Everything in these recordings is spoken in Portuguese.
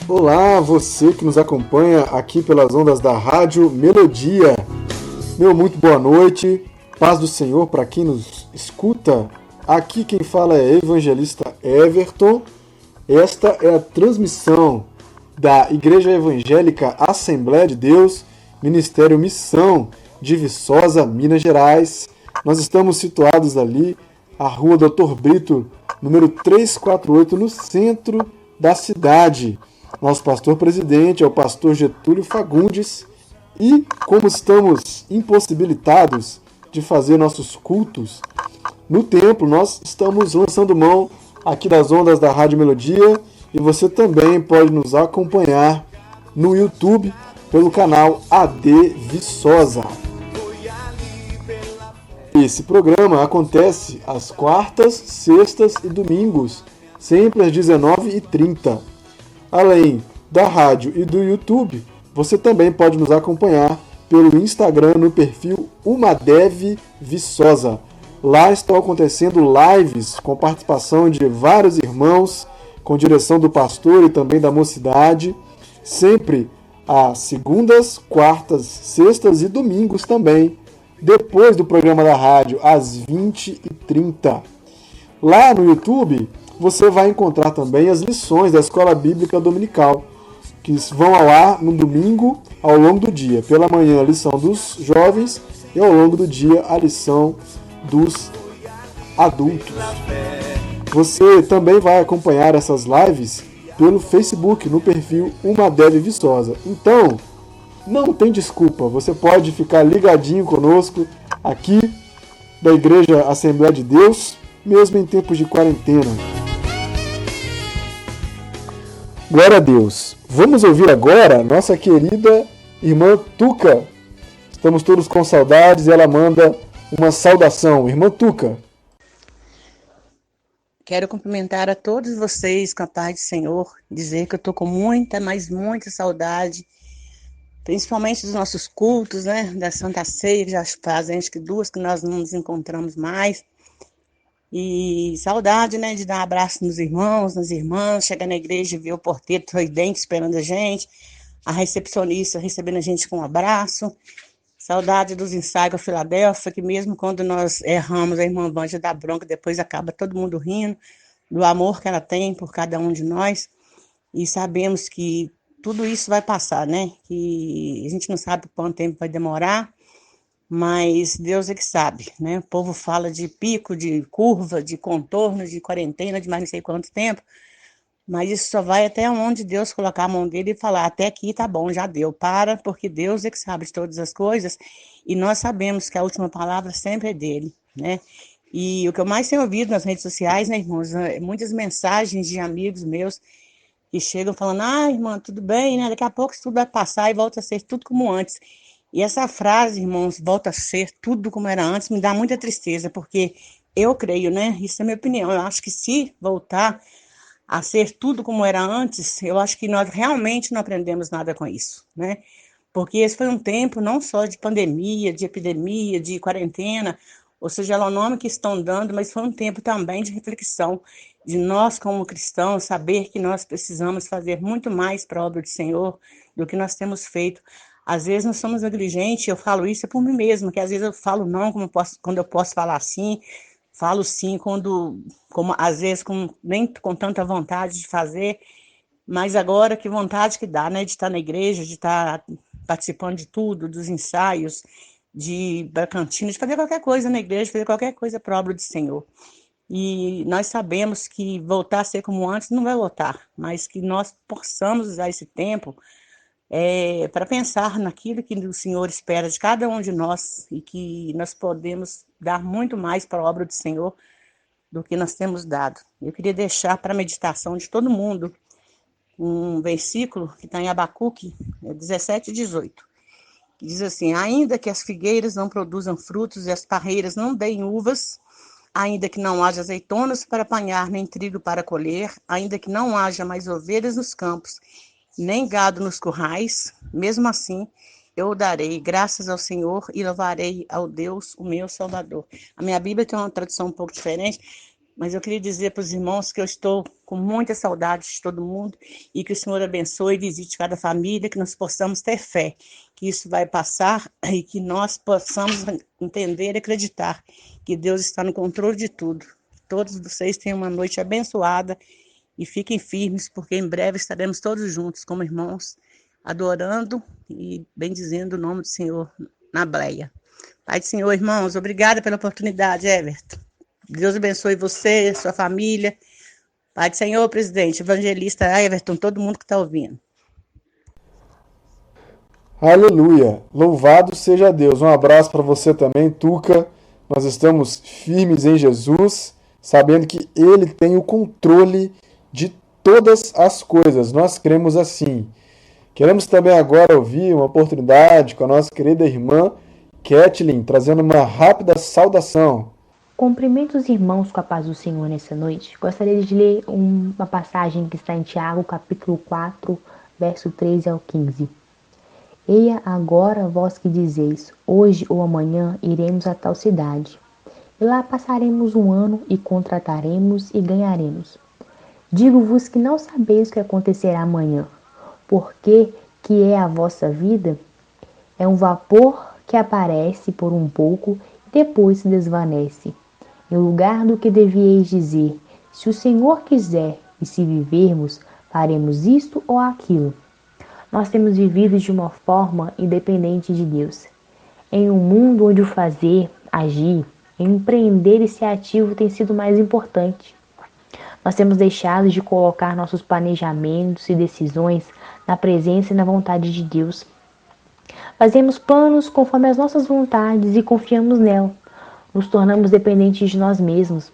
Olá, você que nos acompanha aqui pelas ondas da Rádio Melodia. Meu muito boa noite, paz do Senhor para quem nos escuta. Aqui quem fala é evangelista Everton. Esta é a transmissão da Igreja Evangélica Assembleia de Deus, Ministério Missão de Viçosa, Minas Gerais. Nós estamos situados ali, a Rua Doutor Brito, número 348, no centro da cidade. Nosso pastor presidente é o pastor Getúlio Fagundes e, como estamos impossibilitados de fazer nossos cultos no templo, nós estamos lançando mão aqui das ondas da Rádio Melodia e você também pode nos acompanhar no YouTube pelo canal AD Viçosa. Esse programa acontece às quartas, sextas e domingos, sempre às 19h30. Além da rádio e do YouTube, você também pode nos acompanhar pelo Instagram no perfil Umadev Viçosa. Lá estão acontecendo lives com participação de vários irmãos, com direção do pastor e também da mocidade, sempre às segundas, quartas, sextas e domingos também, depois do programa da rádio, às 20h30. Lá no YouTube, você vai encontrar também as lições da Escola Bíblica Dominical, que vão ao ar no domingo ao longo do dia. Pela manhã, a lição dos jovens e ao longo do dia, a lição dos adultos. Você também vai acompanhar essas lives pelo Facebook, no perfil Umadev Viçosa. Então, não tem desculpa, você pode ficar ligadinho conosco aqui da Igreja Assembleia de Deus, mesmo em tempos de quarentena. Glória a Deus. Vamos ouvir agora nossa querida irmã Tuca. Estamos todos com saudades e ela manda uma saudação. Irmã Tuca. Quero cumprimentar a todos vocês com a paz do Senhor, dizer que eu estou com muita, mas muita saudade, principalmente dos nossos cultos, né, da Santa Ceia, que já fazem acho que 2 que nós não nos encontramos mais. E saudade, né, de dar um abraço nos irmãos, nas irmãs, chegar na igreja e ver o porteiro sorridente esperando a gente, a recepcionista recebendo a gente com um abraço. Saudade dos ensaios a Filadélfia, que mesmo quando nós erramos, a irmã Vânia dá bronca, depois acaba todo mundo rindo do amor que ela tem por cada um de nós. E sabemos que tudo isso vai passar, né? Que a gente não sabe quanto tempo vai demorar, mas Deus é que sabe, né? O povo fala de pico, de curva, de contorno, de quarentena, de mais não sei quanto tempo, mas isso só vai até onde Deus colocar a mão dele e falar, até aqui tá bom, já deu, para, porque Deus é que sabe de todas as coisas, e nós sabemos que a última palavra sempre é dele, né? E o que eu mais tenho ouvido nas redes sociais, né, irmãos, é muitas mensagens de amigos meus que chegam falando, irmã, tudo bem, né? Daqui a pouco isso tudo vai passar e volta a ser tudo como antes. E essa frase, irmãos, volta a ser tudo como era antes, me dá muita tristeza, porque eu creio, né? Isso é a minha opinião. Eu acho que se voltar a ser tudo como era antes, eu acho que nós realmente não aprendemos nada com isso, né? Porque esse foi um tempo não só de pandemia, de epidemia, de quarentena, ou seja, lá o nome que estão dando, mas foi um tempo também de reflexão, de nós como cristãos saber que nós precisamos fazer muito mais para a obra do Senhor do que nós temos feito. Às vezes nós somos negligentes, eu falo isso por mim mesma, que às vezes eu falo não quando eu posso falar sim, falo sim como às vezes nem com tanta vontade de fazer, mas agora que vontade que dá, né, de estar na igreja, de estar participando de tudo, dos ensaios, de ir para a cantina, de fazer qualquer coisa na igreja, fazer qualquer coisa para a obra do Senhor. E nós sabemos que voltar a ser como antes não vai voltar, mas que nós possamos usar esse tempo para pensar naquilo que o Senhor espera de cada um de nós e que nós podemos dar muito mais para a obra do Senhor do que nós temos dado. Eu queria deixar para a meditação de todo mundo um versículo que está em Abacuque 17 e 18, que diz assim, ainda que as figueiras não produzam frutos e as parreiras não deem uvas, ainda que não haja azeitonas para apanhar, nem trigo para colher, ainda que não haja mais ovelhas nos campos, nem gado nos currais, mesmo assim eu darei graças ao Senhor e louvarei ao Deus, o meu Salvador. A minha Bíblia tem uma tradução um pouco diferente, Mas eu queria dizer para os irmãos que eu estou com muita saudade de todo mundo e que o Senhor abençoe e visite cada família, que nós possamos ter fé, que isso vai passar e que nós possamos entender e acreditar que Deus está no controle de tudo. Todos vocês tenham uma noite abençoada e fiquem firmes, porque em breve estaremos todos juntos como irmãos, adorando e bendizendo o nome do Senhor na bleia. Pai do Senhor, irmãos, obrigada pela oportunidade, Everton. Deus abençoe você, sua família. Pai do Senhor, presidente, evangelista Everton, todo mundo que está ouvindo. Aleluia! Louvado seja Deus. Um abraço para você também, Tuca. Nós estamos firmes em Jesus, sabendo que Ele tem o controle de todas as coisas. Nós cremos assim. Queremos também agora ouvir uma oportunidade com a nossa querida irmã Kathleen, trazendo uma rápida saudação. Cumprimento os irmãos com a paz do Senhor nessa noite. Gostaria de ler uma passagem que está em Tiago, capítulo 4, verso 13 ao 15. Eia agora vós que dizeis, hoje ou amanhã iremos a tal cidade, e lá passaremos um ano e contrataremos e ganharemos. Digo-vos que não sabeis o que acontecerá amanhã, porque que é a vossa vida? É um vapor que aparece por um pouco e depois se desvanece. Em lugar do que devieis dizer, se o Senhor quiser e se vivermos, faremos isto ou aquilo. Nós temos vivido de uma forma independente de Deus. Em um mundo onde o fazer, agir, empreender e ser ativo tem sido mais importante. Nós temos deixado de colocar nossos planejamentos e decisões na presença e na vontade de Deus. Fazemos planos conforme as nossas vontades e confiamos nela. Nos tornamos dependentes de nós mesmos.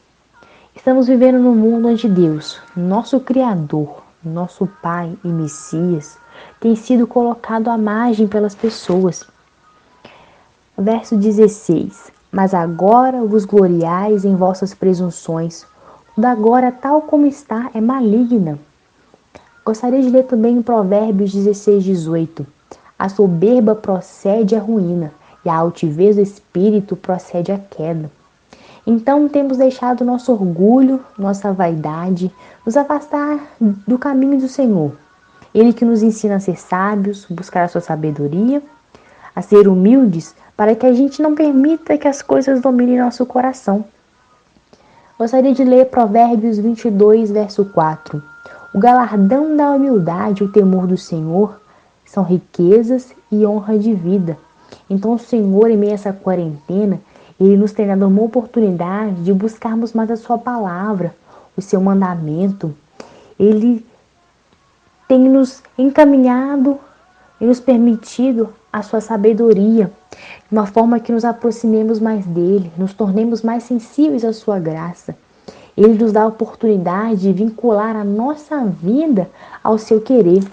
Estamos vivendo num mundo onde Deus, nosso Criador, nosso Pai e Messias, tem sido colocado à margem pelas pessoas. Verso 16. Mas agora vos gloriais em vossas presunções. O da agora, tal como está, é maligna. Gostaria de ler também em Provérbios 16, 18. A soberba procede à ruína, e a altivez do espírito procede à queda. Então temos deixado nosso orgulho, nossa vaidade, nos afastar do caminho do Senhor. Ele que nos ensina a ser sábios, buscar a sua sabedoria, a ser humildes, para que a gente não permita que as coisas dominem nosso coração. Gostaria de ler Provérbios 22, verso 4. O galardão da humildade e o temor do Senhor são riquezas e honra de vida. Então o Senhor, em meio a essa quarentena, Ele nos tem dado uma oportunidade de buscarmos mais a sua palavra, o seu mandamento. Ele tem nos encaminhado e nos permitido a sua sabedoria, de uma forma que nos aproximemos mais dele, nos tornemos mais sensíveis à sua graça. Ele nos dá a oportunidade de vincular a nossa vida ao seu querer.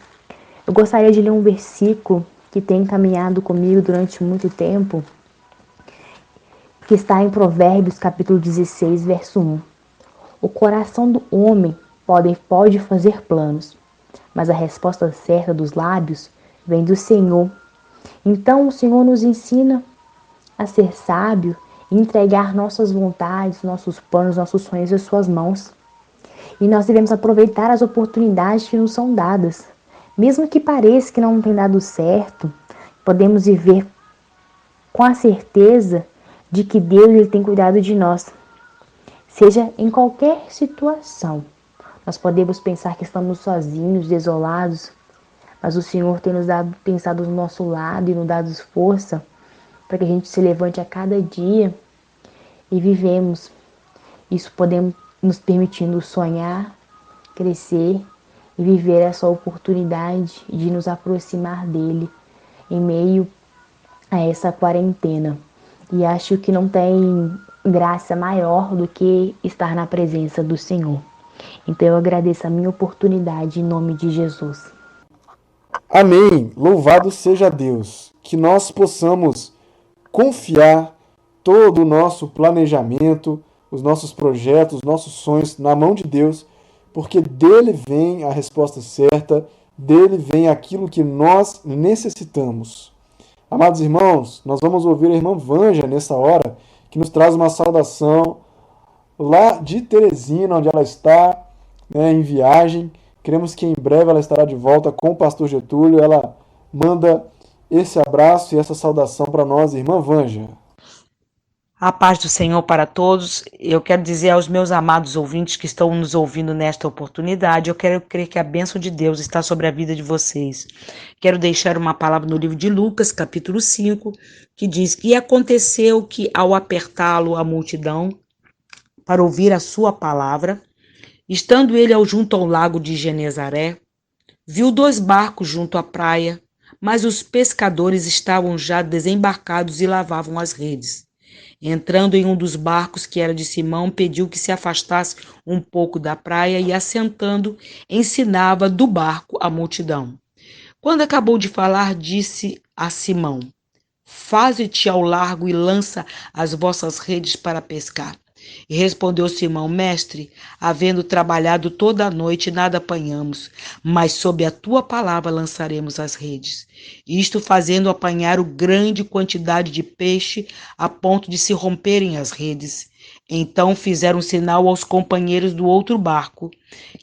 Eu gostaria de ler um versículo que tem caminhado comigo durante muito tempo, que está em Provérbios capítulo 16, verso 1. O coração do homem pode fazer planos, mas a resposta certa dos lábios vem do Senhor. Então o Senhor nos ensina a ser sábio e entregar nossas vontades, nossos planos, nossos sonhos às suas mãos. E nós devemos aproveitar as oportunidades que nos são dadas. Mesmo que pareça que não tem dado certo, podemos viver com a certeza de que Deus ele tem cuidado de nós. Seja em qualquer situação, nós podemos pensar que estamos sozinhos, desolados, mas o Senhor tem estado do nosso lado e nos dado força para que a gente se levante a cada dia e vivemos. Isso podemos nos permitindo sonhar, crescer e viver essa oportunidade de nos aproximar dele em meio a essa quarentena. E acho que não tem graça maior do que estar na presença do Senhor. Então eu agradeço a minha oportunidade em nome de Jesus. Amém. Louvado seja Deus. Que nós possamos confiar todo o nosso planejamento, os nossos projetos, os nossos sonhos na mão de Deus, porque dele vem a resposta certa, dele vem aquilo que nós necessitamos. Amados irmãos, nós vamos ouvir a irmã Vanja nessa hora, que nos traz uma saudação lá de Teresina, onde ela está, né, em viagem. Queremos que em breve ela estará de volta com o pastor Getúlio. Ela manda esse abraço e essa saudação para nós, irmã Vanja. A paz do Senhor para todos. Eu quero dizer aos meus amados ouvintes que estão nos ouvindo nesta oportunidade, eu quero crer que a bênção de Deus está sobre a vida de vocês. Quero deixar uma palavra no livro de Lucas, capítulo 5, que diz que aconteceu que ao apertá-lo a multidão para ouvir a sua palavra, estando ele junto ao lago de Genezaré, viu 2 barcos junto à praia, mas os pescadores estavam já desembarcados e lavavam as redes. Entrando em um dos barcos, que era de Simão, pediu que se afastasse um pouco da praia e, assentando, ensinava do barco a multidão. Quando acabou de falar, disse a Simão: Faze-te ao largo e lança as vossas redes para pescar. E respondeu Simão: Mestre, havendo trabalhado toda a noite, nada apanhamos, mas sob a tua palavra lançaremos as redes. Isto fazendo apanhar grande quantidade de peixe, a ponto de se romperem as redes. Então fizeram sinal aos companheiros do outro barco,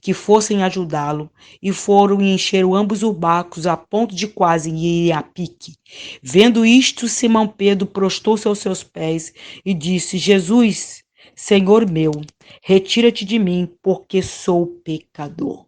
que fossem ajudá-lo, e foram e encheram ambos os barcos, a ponto de quase ir a pique. Vendo isto, Simão Pedro prostou-se aos seus pés e disse: Jesus, Senhor meu, retira-te de mim, porque sou pecador.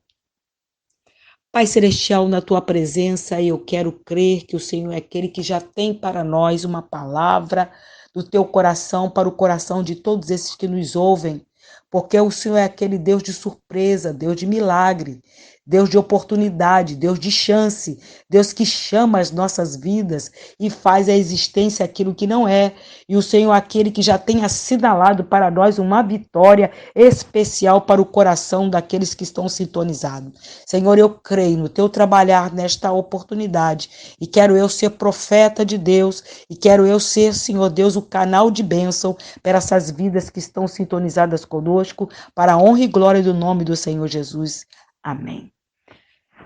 Pai Celestial, na tua presença, eu quero crer que o Senhor é aquele que já tem para nós uma palavra do teu coração para o coração de todos esses que nos ouvem, porque o Senhor é aquele Deus de surpresa, Deus de milagre, Deus de oportunidade, Deus de chance, Deus que chama as nossas vidas e faz a existência aquilo que não é. E o Senhor é aquele que já tem assinalado para nós uma vitória especial para o coração daqueles que estão sintonizados. Senhor, eu creio no teu trabalhar nesta oportunidade e quero eu ser profeta de Deus e quero eu ser, Senhor Deus, o canal de bênção para essas vidas que estão sintonizadas conosco, para a honra e glória do nome do Senhor Jesus. Amém.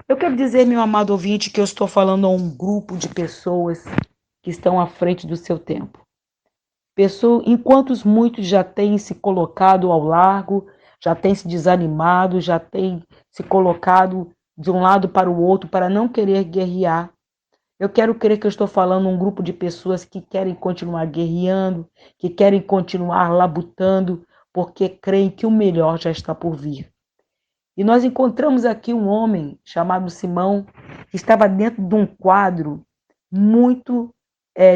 Eu quero dizer, meu amado ouvinte, que eu estou falando a um grupo de pessoas que estão à frente do seu tempo. Enquanto muitos já têm se colocado ao largo, já têm se desanimado, já têm se colocado de um lado para o outro para não querer guerrear. Eu quero crer que eu estou falando um grupo de pessoas que querem continuar guerreando, que querem continuar labutando, porque creem que o melhor já está por vir. E nós encontramos aqui um homem chamado Simão, que estava dentro de um quadro muito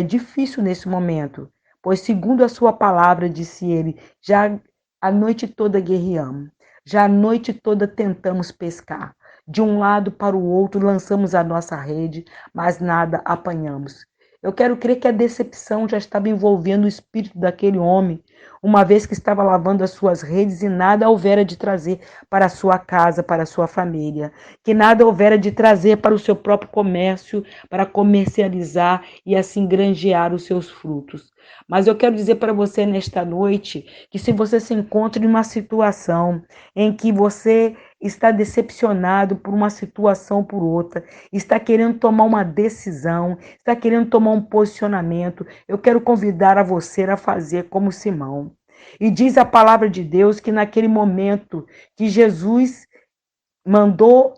difícil nesse momento, pois segundo a sua palavra, disse ele, já a noite toda guerreamos, já a noite toda tentamos pescar, de um lado para o outro lançamos a nossa rede, mas nada apanhamos. Eu quero crer que a decepção já estava envolvendo o espírito daquele homem, uma vez que estava lavando as suas redes e nada houvera de trazer para a sua casa, para a sua família, que nada houvera de trazer para o seu próprio comércio, para comercializar e assim granjear os seus frutos. Mas eu quero dizer para você nesta noite que se você se encontra em uma situação em que você está decepcionado por uma situação ou por outra, está querendo tomar uma decisão, está querendo tomar um posicionamento, eu quero convidar a você a fazer como Simão. E diz a palavra de Deus que naquele momento que Jesus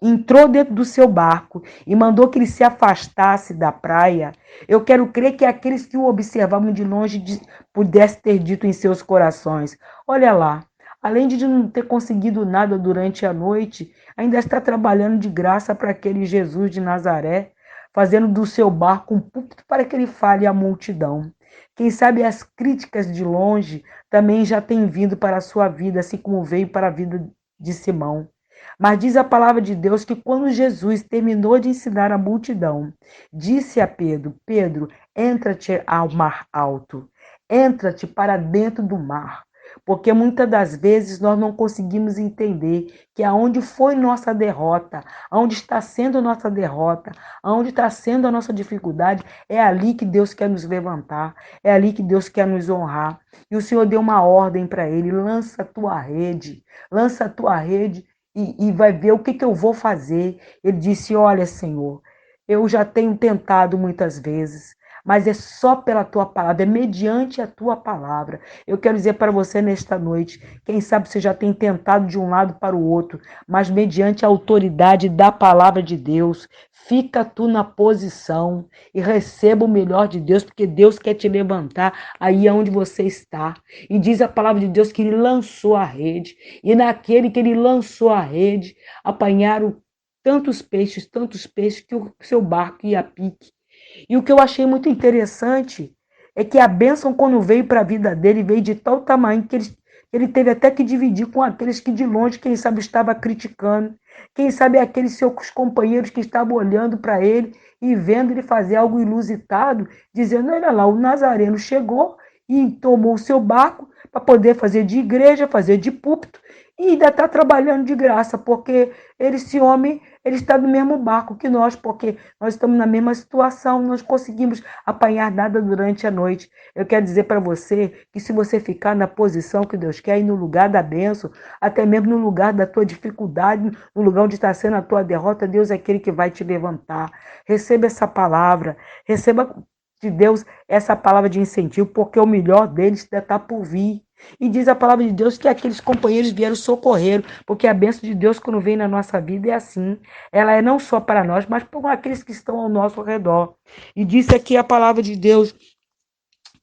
entrou dentro do seu barco e mandou que ele se afastasse da praia, eu quero crer que aqueles que o observavam de longe pudessem ter dito em seus corações: olha lá, além de não ter conseguido nada durante a noite, ainda está trabalhando de graça para aquele Jesus de Nazaré, fazendo do seu barco um púlpito para que ele fale à multidão. Quem sabe as críticas de longe também já têm vindo para a sua vida, assim como veio para a vida de Simão. Mas diz a palavra de Deus que quando Jesus terminou de ensinar a multidão, disse a Pedro: Pedro, entra-te ao mar alto, entra-te para dentro do mar. Porque muitas das vezes nós não conseguimos entender que aonde foi nossa derrota, aonde está sendo nossa derrota, aonde está sendo a nossa dificuldade, é ali que Deus quer nos levantar, é ali que Deus quer nos honrar. E o Senhor deu uma ordem para ele: lança a tua rede e vai ver o que eu vou fazer. Ele disse: olha, Senhor, eu já tenho tentado muitas vezes, mas é só pela tua palavra, é mediante a tua palavra. Eu quero dizer para você nesta noite, quem sabe você já tem tentado de um lado para o outro, mas mediante a autoridade da palavra de Deus, fica tu na posição e receba o melhor de Deus, porque Deus quer te levantar aí onde você está. E diz a palavra de Deus que ele lançou a rede, e naquele que ele lançou a rede, apanharam tantos peixes, que o seu barco ia a pique. E o que eu achei muito interessante é que a bênção, quando veio para a vida dele, veio de tal tamanho que ele teve até que dividir com aqueles que de longe, quem sabe, estava criticando. Quem sabe aqueles seus companheiros que estavam olhando para ele e vendo ele fazer algo inusitado, dizendo, olha lá, o Nazareno chegou e tomou o seu barco para poder fazer de igreja, fazer de púlpito, e ainda está trabalhando de graça, porque esse homem, ele está no mesmo barco que nós, porque nós estamos na mesma situação, nós conseguimos apanhar nada durante a noite. Eu quero dizer para você que se você ficar na posição que Deus quer, e no lugar da bênção, até mesmo no lugar da tua dificuldade, no lugar onde está sendo a tua derrota, Deus é aquele que vai te levantar. Receba essa palavra, receba de Deus essa palavra de incentivo, porque o melhor deles ainda está por vir. E diz a palavra de Deus que aqueles companheiros vieram socorrer, porque a bênção de Deus, quando vem na nossa vida, é assim. Ela é não só para nós, mas para aqueles que estão ao nosso redor. E disse aqui a palavra de Deus,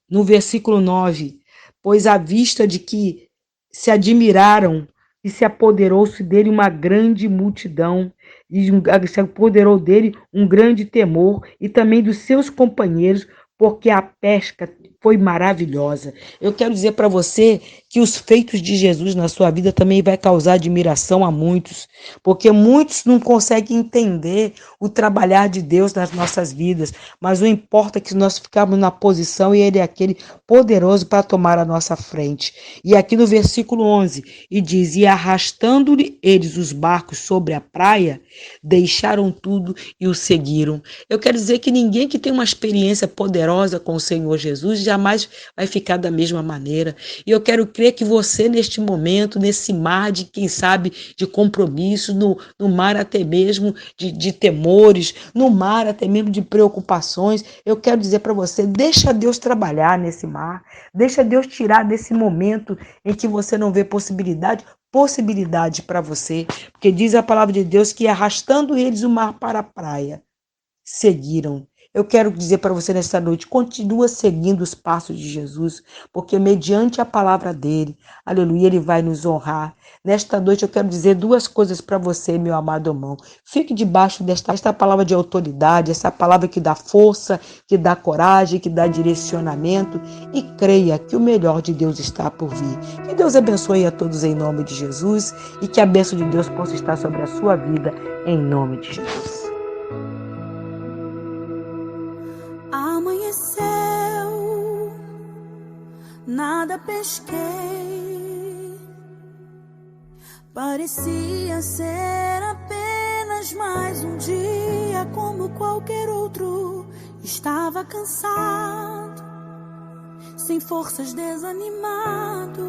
no versículo 9, pois à vista de que se admiraram e se apoderou-se dele uma grande multidão, e se apoderou dele um grande temor, e também dos seus companheiros, porque a pesca foi maravilhosa. Eu quero dizer para você que os feitos de Jesus na sua vida também vai causar admiração a muitos, porque muitos não conseguem entender o trabalhar de Deus nas nossas vidas, mas o importa é que nós ficamos na posição e ele é aquele poderoso para tomar a nossa frente. E aqui no versículo 11, e diz, e arrastando-lhe eles os barcos sobre a praia, deixaram tudo e o seguiram. Eu quero dizer que ninguém que tem uma experiência poderosa com o Senhor Jesus jamais vai ficar da mesma maneira. E eu quero crer que você, neste momento, nesse mar de, quem sabe, de compromisso, no mar até mesmo de temores, no mar até mesmo de preocupações, eu quero dizer para você, deixa Deus trabalhar nesse mar, deixa Deus tirar desse momento em que você não vê possibilidade para você, porque diz a palavra de Deus que arrastando eles o mar para a praia, seguiram. Eu quero dizer para você nesta noite, continua seguindo os passos de Jesus, porque mediante a palavra dele, aleluia, ele vai nos honrar. Nesta noite eu quero dizer duas coisas para você, meu amado irmão. Fique debaixo desta palavra de autoridade, essa palavra que dá força, que dá coragem, que dá direcionamento, e creia que o melhor de Deus está por vir. Que Deus abençoe a todos em nome de Jesus e que a bênção de Deus possa estar sobre a sua vida em nome de Jesus. Amanheceu, nada pesquei, parecia ser apenas mais um dia como qualquer outro. Estava cansado, sem forças, desanimado,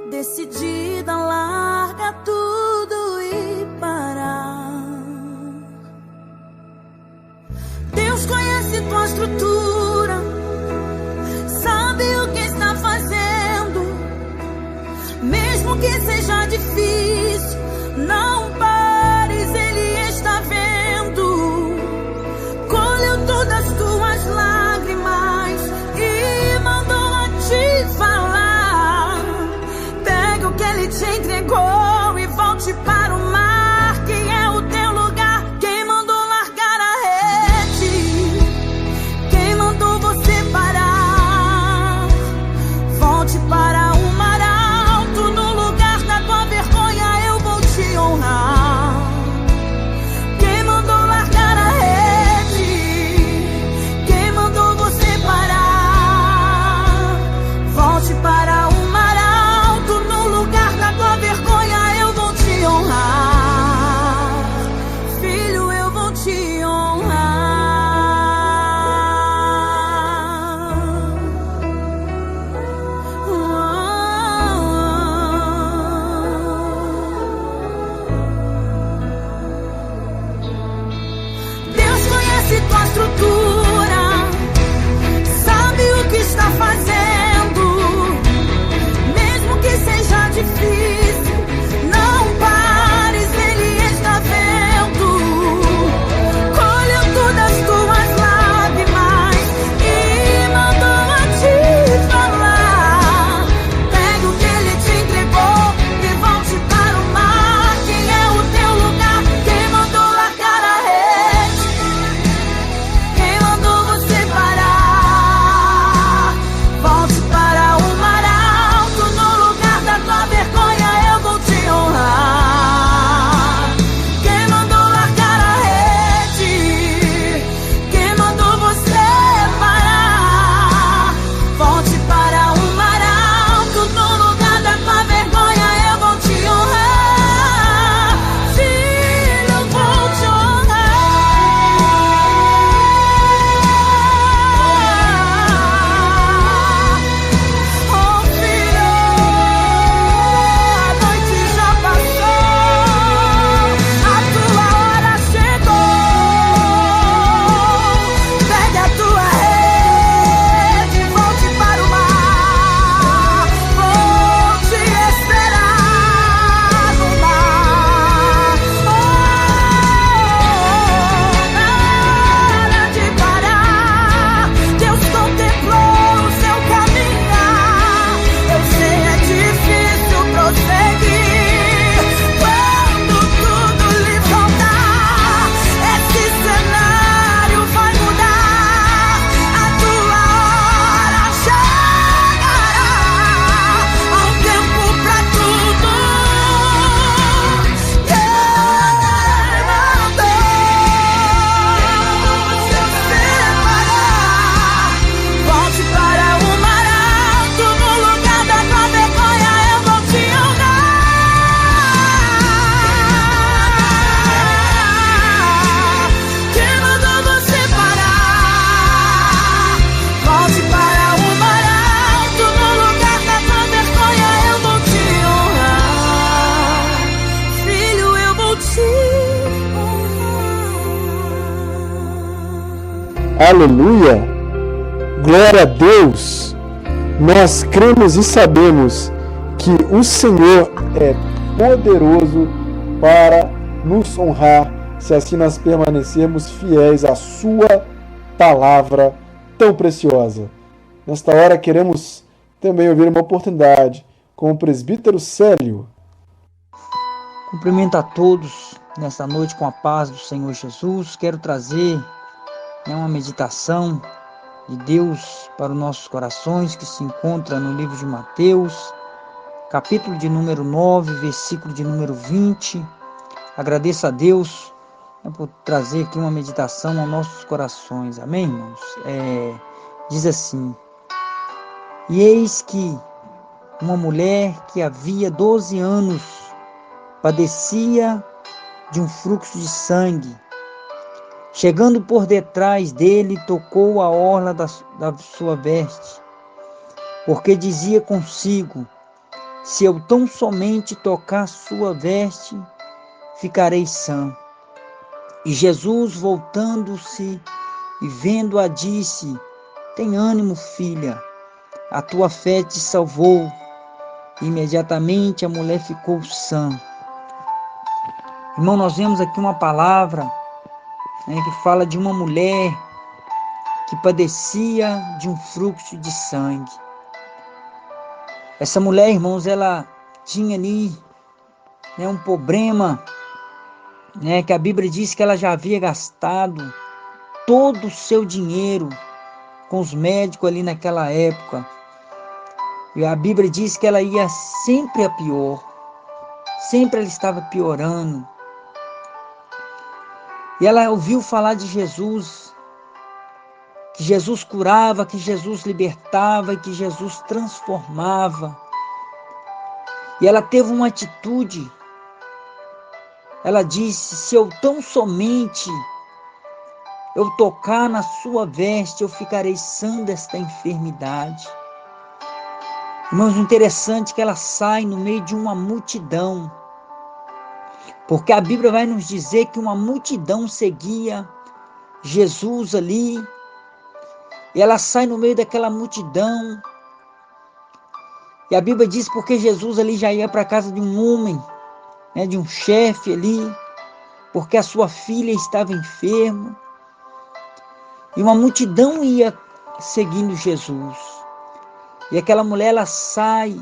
decidida a largar tudo e parar. Deus conhece tua estrutura, sabe o que está fazendo. Mesmo que seja difícil, não pares, Ele está vendo. Colheu todas as tuas lágrimas e mandou a te falar. Pega o que Ele te entregou e volte Aleluia! Glória a Deus! Nós cremos e sabemos que o Senhor é poderoso para nos honrar, se assim nós permanecermos fiéis à sua palavra tão preciosa. Nesta hora queremos também ouvir uma oportunidade com o presbítero Célio. Cumprimento a todos nesta noite com a paz do Senhor Jesus. Quero trazer uma meditação de Deus para os nossos corações, que se encontra no livro de Mateus, capítulo de número 9, versículo de número 20. Agradeço a Deus por trazer aqui uma meditação aos nossos corações. Amém, irmãos? Diz assim: e eis que uma mulher que havia 12 anos padecia de um fluxo de sangue, chegando por detrás dele, tocou a orla da sua veste, porque dizia consigo: se eu tão somente tocar sua veste, ficarei sã. E Jesus, voltando-se e vendo-a, disse: tem ânimo, filha, a tua fé te salvou. Imediatamente a mulher ficou sã. Irmão, nós vemos aqui uma palavra que fala de uma mulher que padecia de um fluxo de sangue. Essa mulher, irmãos, ela tinha ali um problema, que a Bíblia diz que ela já havia gastado todo o seu dinheiro com os médicos ali naquela época. E a Bíblia diz que ela ia sempre a pior, sempre ela estava piorando. E ela ouviu falar de Jesus, que Jesus curava, que Jesus libertava e que Jesus transformava. E ela teve uma atitude. Ela disse: se eu tão somente eu tocar na sua veste, eu ficarei sã desta enfermidade. Irmãos, interessante é que ela sai no meio de uma multidão, porque a Bíblia vai nos dizer que uma multidão seguia Jesus ali, e ela sai no meio daquela multidão, e a Bíblia diz porque Jesus ali já ia para a casa de um homem, de um chefe ali, porque a sua filha estava enferma, e uma multidão ia seguindo Jesus. E aquela mulher, ela sai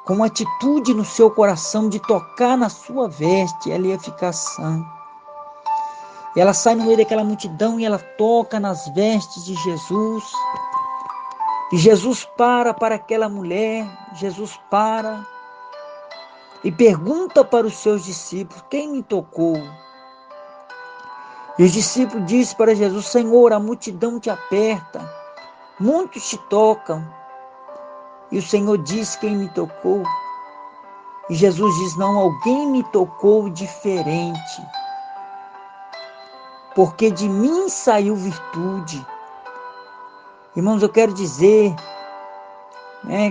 com uma atitude no seu coração de tocar na sua veste, ela ia ficar sã. E ela sai no meio daquela multidão e ela toca nas vestes de Jesus. E Jesus para aquela mulher, Jesus para e pergunta para os seus discípulos: quem me tocou? E os discípulos dizem para Jesus: Senhor, a multidão te aperta, muitos te tocam. E o Senhor diz: quem me tocou? E Jesus diz: não, alguém me tocou diferente, porque de mim saiu virtude. Irmãos, eu quero dizer,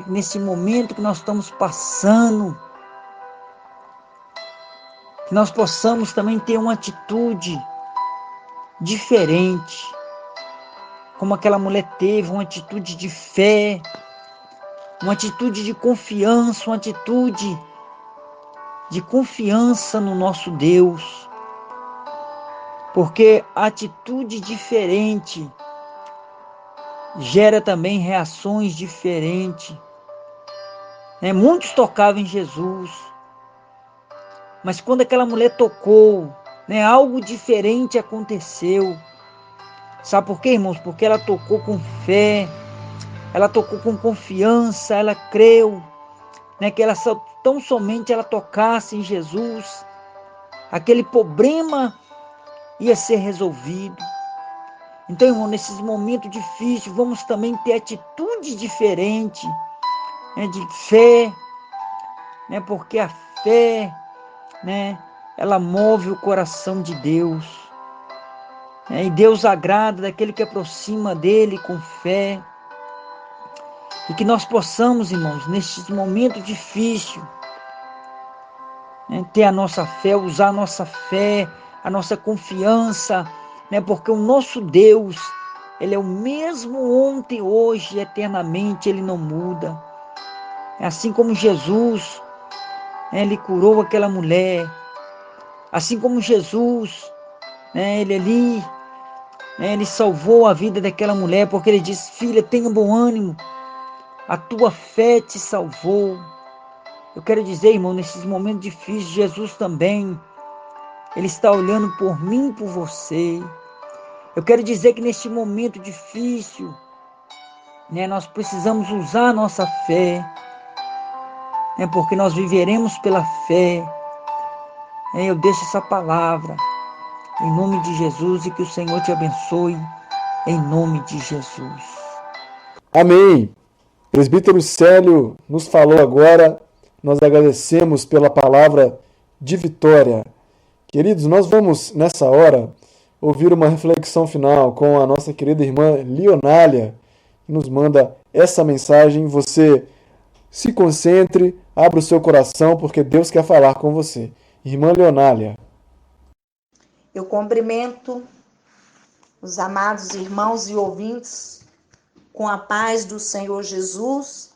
nesse momento que nós estamos passando, que nós possamos também ter uma atitude diferente, como aquela mulher teve, uma atitude de fé, uma atitude de confiança, uma atitude de confiança no nosso Deus, porque a atitude diferente gera também reações diferentes. Muitos tocavam em Jesus, mas quando aquela mulher tocou, algo diferente aconteceu. Sabe por quê, irmãos? Porque ela tocou com fé, ela tocou com confiança, ela creu, que ela tão somente ela tocasse em Jesus, aquele problema ia ser resolvido. Então, irmão, nesses momentos difíceis, vamos também ter atitude diferente, de fé, porque a fé, ela move o coração de Deus. E Deus agrada daquele que aproxima dele com fé. E que nós possamos, irmãos, nesses momentos difíceis, ter a nossa fé, usar a nossa fé, a nossa confiança, né? Porque o nosso Deus, Ele é o mesmo ontem, hoje, eternamente, Ele não muda. É assim como Jesus, né, Ele curou aquela mulher, assim como Jesus, né, Ele ali, né, Ele salvou a vida daquela mulher, porque Ele disse: filha, tenha bom ânimo, a tua fé te salvou. Eu quero dizer, irmão, nesses momentos difíceis, Jesus também, Ele está olhando por mim e por você. Eu quero dizer que neste momento difícil, né, nós precisamos usar a nossa fé, né, porque nós viveremos pela fé. Eu deixo essa palavra em nome de Jesus e que o Senhor te abençoe em nome de Jesus. Amém. O presbítero Célio nos falou agora, nós agradecemos pela palavra de vitória. Queridos, nós vamos, nessa hora, ouvir uma reflexão final com a nossa querida irmã Leonália, que nos manda essa mensagem. Você se concentre, abra o seu coração, porque Deus quer falar com você. Irmã Leonália. Eu cumprimento os amados irmãos e ouvintes com a paz do Senhor Jesus.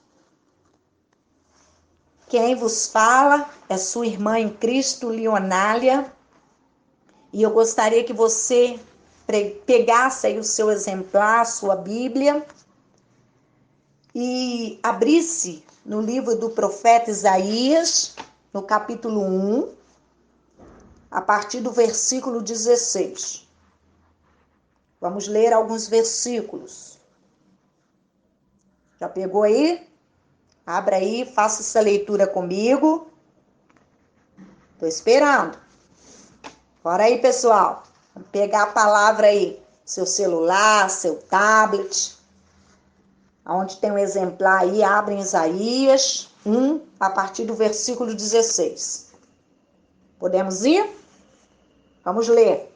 Quem vos fala é sua irmã em Cristo, Leonália. E eu gostaria que você pegasse aí o seu exemplar, a sua Bíblia, e abrisse no livro do profeta Isaías, no capítulo 1, a partir do versículo 16. Vamos ler alguns versículos. Já pegou aí? Abra aí, faça essa leitura comigo. Estou esperando. Bora aí, pessoal. Vamos pegar a palavra aí. Seu celular, seu tablet. Onde tem um exemplar aí, abre em Isaías 1, a partir do versículo 16. Podemos ir? Vamos ler.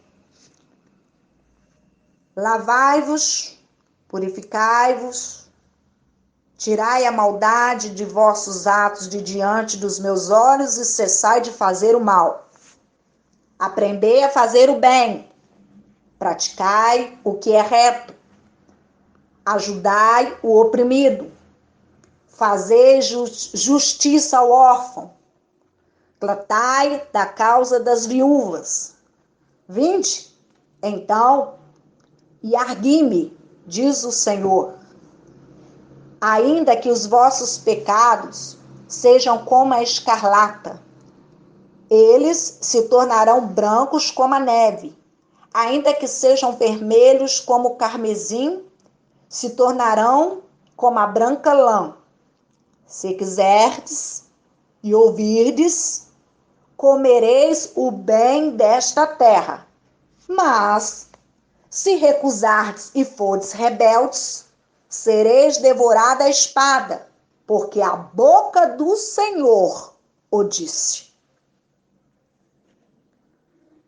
Lavai-vos, purificai-vos, tirai a maldade de vossos atos de diante dos meus olhos e cessai de fazer o mal. Aprendei a fazer o bem, praticai o que é reto, ajudai o oprimido, fazei justiça ao órfão, tratai da causa das viúvas. Vinde, então, e argui-me, diz o Senhor. Ainda que os vossos pecados sejam como a escarlata, eles se tornarão brancos como a neve. Ainda que sejam vermelhos como o carmesim, se tornarão como a branca lã. Se quiserdes e ouvirdes, comereis o bem desta terra. Mas, se recusardes e fordes rebeldes, sereis devorada a espada, porque a boca do Senhor o disse.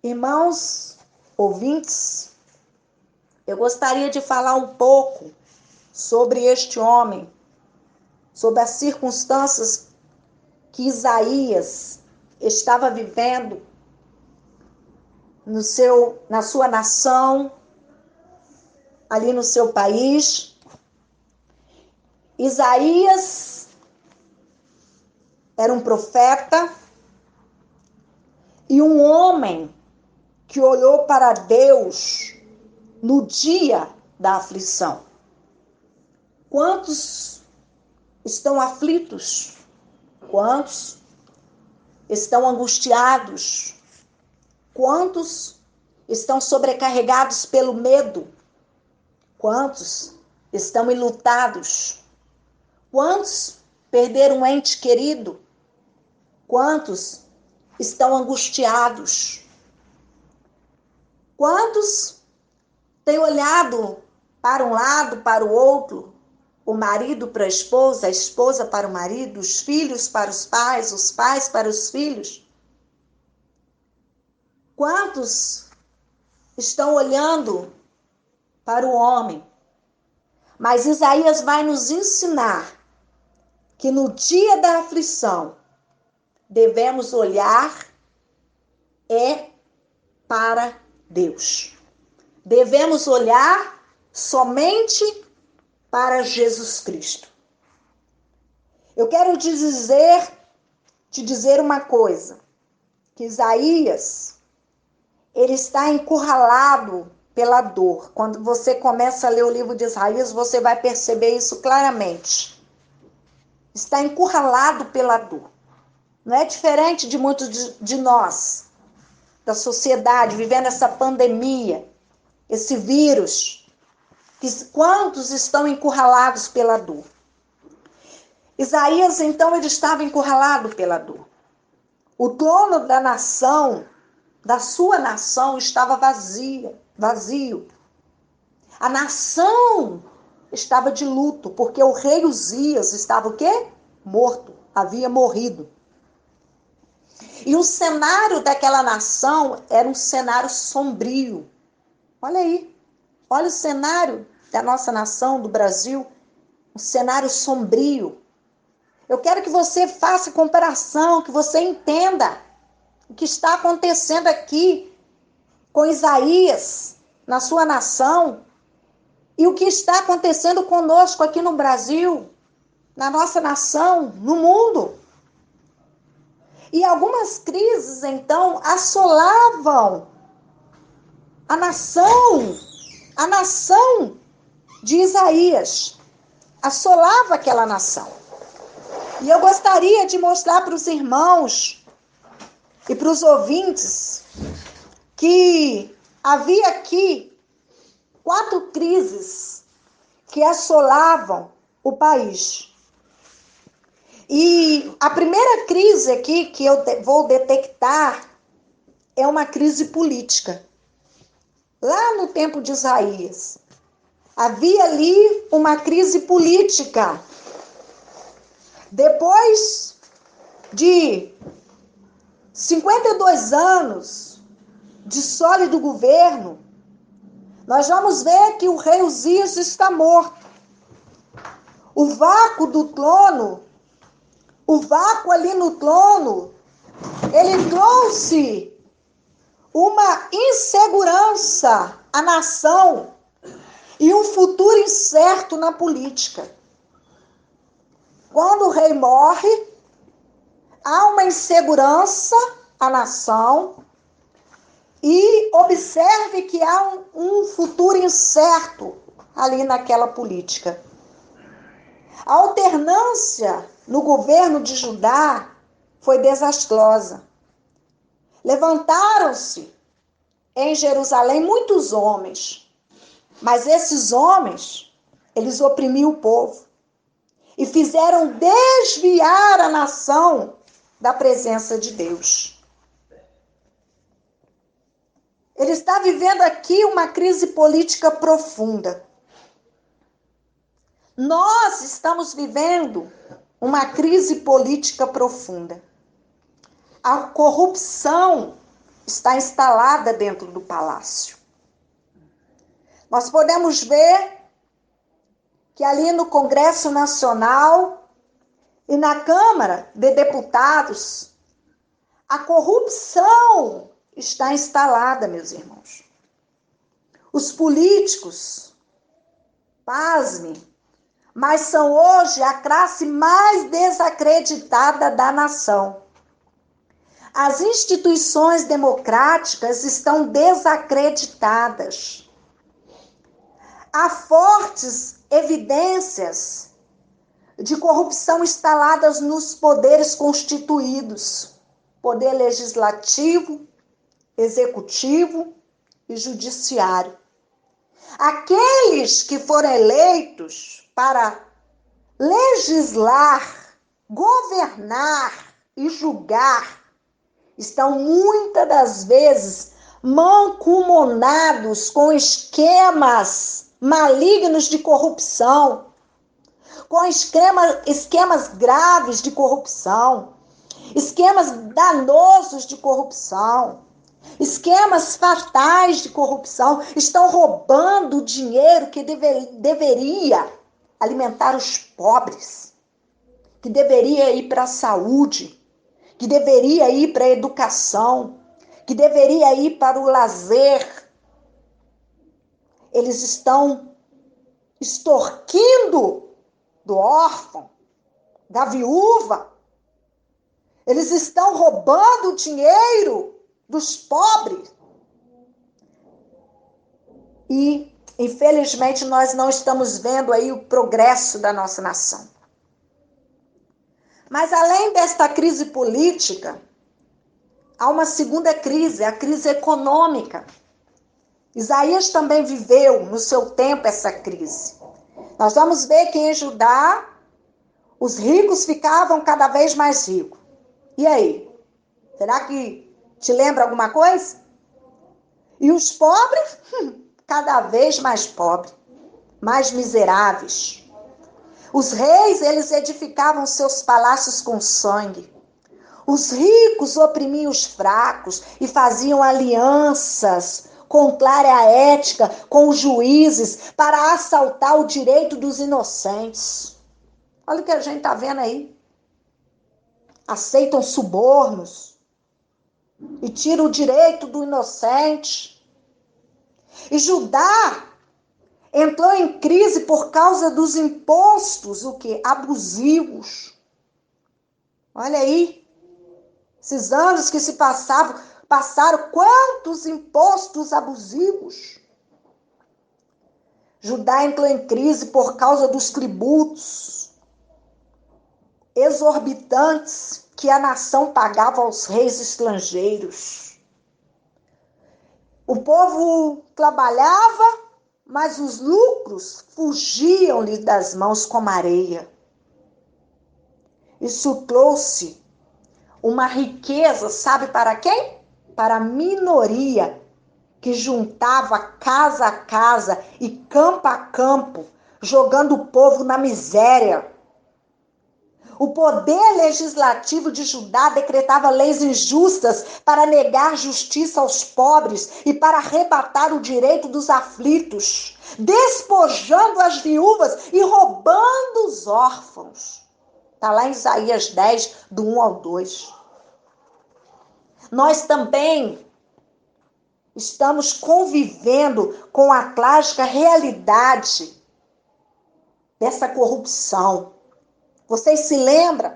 Irmãos, ouvintes, eu gostaria de falar um pouco sobre este homem, sobre as circunstâncias que Isaías estava vivendo na sua nação, ali no seu país. Isaías era um profeta e um homem que olhou para Deus no dia da aflição. Quantos estão aflitos? Quantos estão angustiados? Quantos estão sobrecarregados pelo medo? Quantos estão enlutados? Quantos perderam um ente querido? Quantos estão angustiados? Quantos têm olhado para um lado, para o outro, o marido para a esposa para o marido, os filhos para os pais para os filhos? Quantos estão olhando para o homem? Mas Isaías vai nos ensinar que no dia da aflição devemos olhar para Deus. devemos olhar somente para Jesus Cristo. Eu quero te dizer uma coisa, que Isaías, ele está encurralado pela dor. Quando você começa a ler o livro de Isaías, você vai perceber isso claramente. Está encurralado pela dor. Não é diferente de muitos de nós, da sociedade, vivendo essa pandemia, esse vírus. Quantos estão encurralados pela dor? Isaías, então, ele estava encurralado pela dor. O trono da nação, da sua nação, estava vazio. A nação estava de luto, porque o rei Uzias estava o quê? Morto, havia morrido. E o cenário daquela nação era um cenário sombrio. Olha aí, olha o cenário da nossa nação, do Brasil, um cenário sombrio. Eu quero que você faça comparação, que você entenda o que está acontecendo aqui com Isaías, na sua nação, e o que está acontecendo conosco aqui no Brasil, na nossa nação, no mundo. E algumas crises, então, assolavam a nação de Isaías, assolava aquela nação. E eu gostaria de mostrar para os irmãos e para os ouvintes que havia aqui 4 crises que assolavam o país. E a primeira crise aqui que eu vou detectar é uma crise política. Lá no tempo de Isaías, havia ali uma crise política. Depois de 52 anos de sólido governo, nós vamos ver que o rei Uzias está morto. O vácuo do trono, o vácuo ali no trono, ele trouxe uma insegurança à nação e um futuro incerto na política. Quando o rei morre, há uma insegurança à nação e observe que há um futuro incerto ali naquela política. A alternância no governo de Judá foi desastrosa. Levantaram-se em Jerusalém muitos homens, mas esses homens, eles oprimiam o povo e fizeram desviar a nação da presença de Deus. Ele está vivendo aqui uma crise política profunda. Nós estamos vivendo uma crise política profunda. A corrupção está instalada dentro do palácio. Nós podemos ver que ali no Congresso Nacional e na Câmara de Deputados, a corrupção está instalada, meus irmãos. Os políticos, pasme, mas são hoje a classe mais desacreditada da nação. As instituições democráticas estão desacreditadas. Há fortes evidências de corrupção instaladas nos poderes constituídos, poder legislativo, executivo e judiciário. Aqueles que foram eleitos para legislar, governar e julgar estão muitas das vezes mancomunados com esquemas malignos de corrupção, com esquemas graves de corrupção, esquemas danosos de corrupção, esquemas fatais de corrupção. Estão roubando o dinheiro que deveria alimentar os pobres, que deveria ir para a saúde, que deveria ir para a educação, que deveria ir para o lazer. Eles estão extorquindo do órfão, da viúva. Eles estão roubando o dinheiro dos pobres. E, infelizmente, nós não estamos vendo aí o progresso da nossa nação. Mas, além desta crise política, há uma segunda crise, a crise econômica. Isaías também viveu, no seu tempo, essa crise. Nós vamos ver que em Judá, os ricos ficavam cada vez mais ricos. E aí? Será que te lembra alguma coisa? E os pobres, cada vez mais pobres, mais miseráveis. Os reis, eles edificavam seus palácios com sangue. Os ricos oprimiam os fracos e faziam alianças contrárias à ética com os juízes para assaltar o direito dos inocentes. Olha o que a gente está vendo aí. Aceitam subornos e tiram o direito do inocente. E Judá entrou em crise por causa dos impostos, o quê? Abusivos. Olha aí, esses anos que se passaram quantos impostos abusivos. Judá entrou em crise por causa dos tributos exorbitantes que a nação pagava aos reis estrangeiros. O povo trabalhava, mas os lucros fugiam-lhe das mãos como areia. Isso trouxe uma riqueza, sabe para quem? Para a minoria que juntava casa a casa e campo a campo, jogando o povo na miséria. O poder legislativo de Judá decretava leis injustas para negar justiça aos pobres e para arrebatar o direito dos aflitos, despojando as viúvas e roubando os órfãos. Está lá em Isaías 10, do 1 ao 2. Nós também estamos convivendo com a trágica realidade dessa corrupção. Vocês se lembram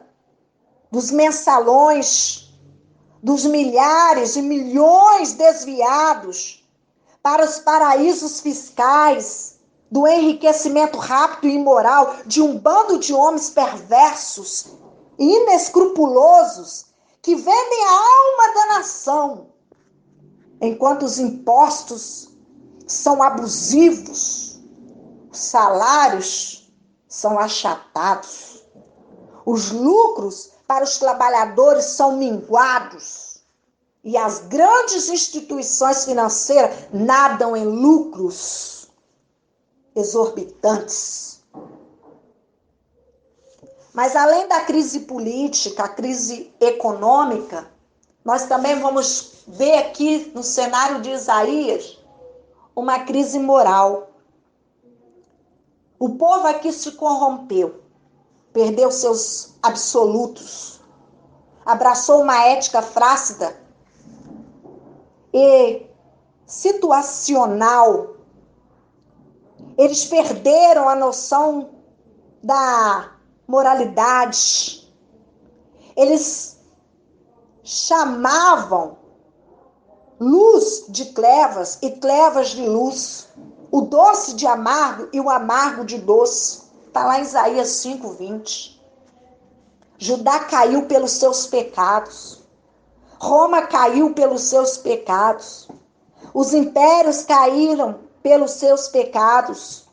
dos mensalões, dos milhares e milhões desviados para os paraísos fiscais, do enriquecimento rápido e imoral de um bando de homens perversos e inescrupulosos que vendem a alma da nação, enquanto os impostos são abusivos, os salários são achatados. Os lucros para os trabalhadores são minguados e as grandes instituições financeiras nadam em lucros exorbitantes. Mas além da crise política, a crise econômica, nós também vamos ver aqui no cenário de Isaías uma crise moral. O povo aqui se corrompeu. Perdeu seus absolutos, abraçou uma ética flácida e situacional. Eles perderam a noção da moralidade. Eles chamavam luz de trevas e trevas de luz, o doce de amargo e o amargo de doce. Está lá em Isaías 5:20. Judá caiu pelos seus pecados. Roma caiu pelos seus pecados. Os impérios caíram pelos seus pecados.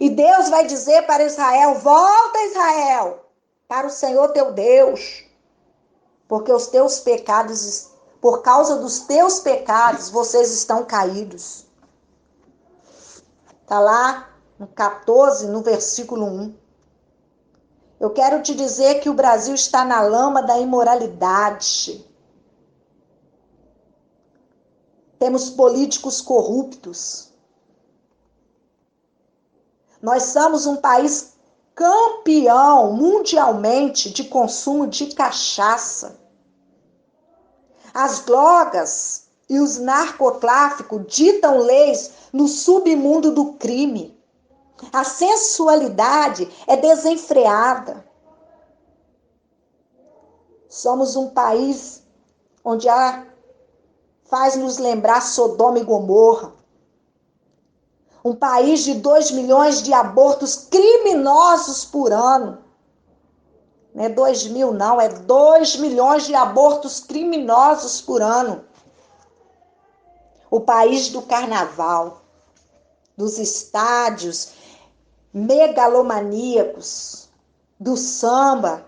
E Deus vai dizer para Israel: volta, Israel, para o Senhor teu Deus, porque os teus pecados, por causa dos teus pecados, vocês estão caídos. Está lá no 14, no versículo 1. Eu quero te dizer que o Brasil está na lama da imoralidade. Temos políticos corruptos. Nós somos um país campeão mundialmente de consumo de cachaça. As drogas e os narcotráficos ditam leis no submundo do crime. A sensualidade é desenfreada. Somos um país onde faz nos lembrar Sodoma e Gomorra. Um país de 2 milhões de abortos criminosos por ano. Não é 2 mil, não, é 2 milhões de abortos criminosos por ano. O país do carnaval, dos estádios megalomaníacos, do samba,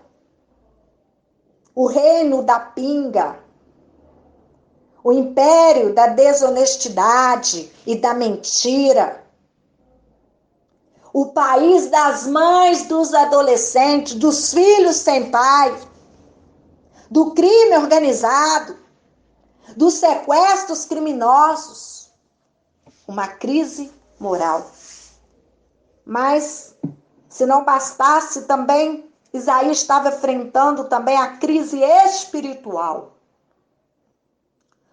o reino da pinga, o império da desonestidade e da mentira, o país das mães dos adolescentes, dos filhos sem pai, do crime organizado, dos sequestros criminosos, uma crise moral. Mas, se não bastasse também, Isaías estava enfrentando também a crise espiritual.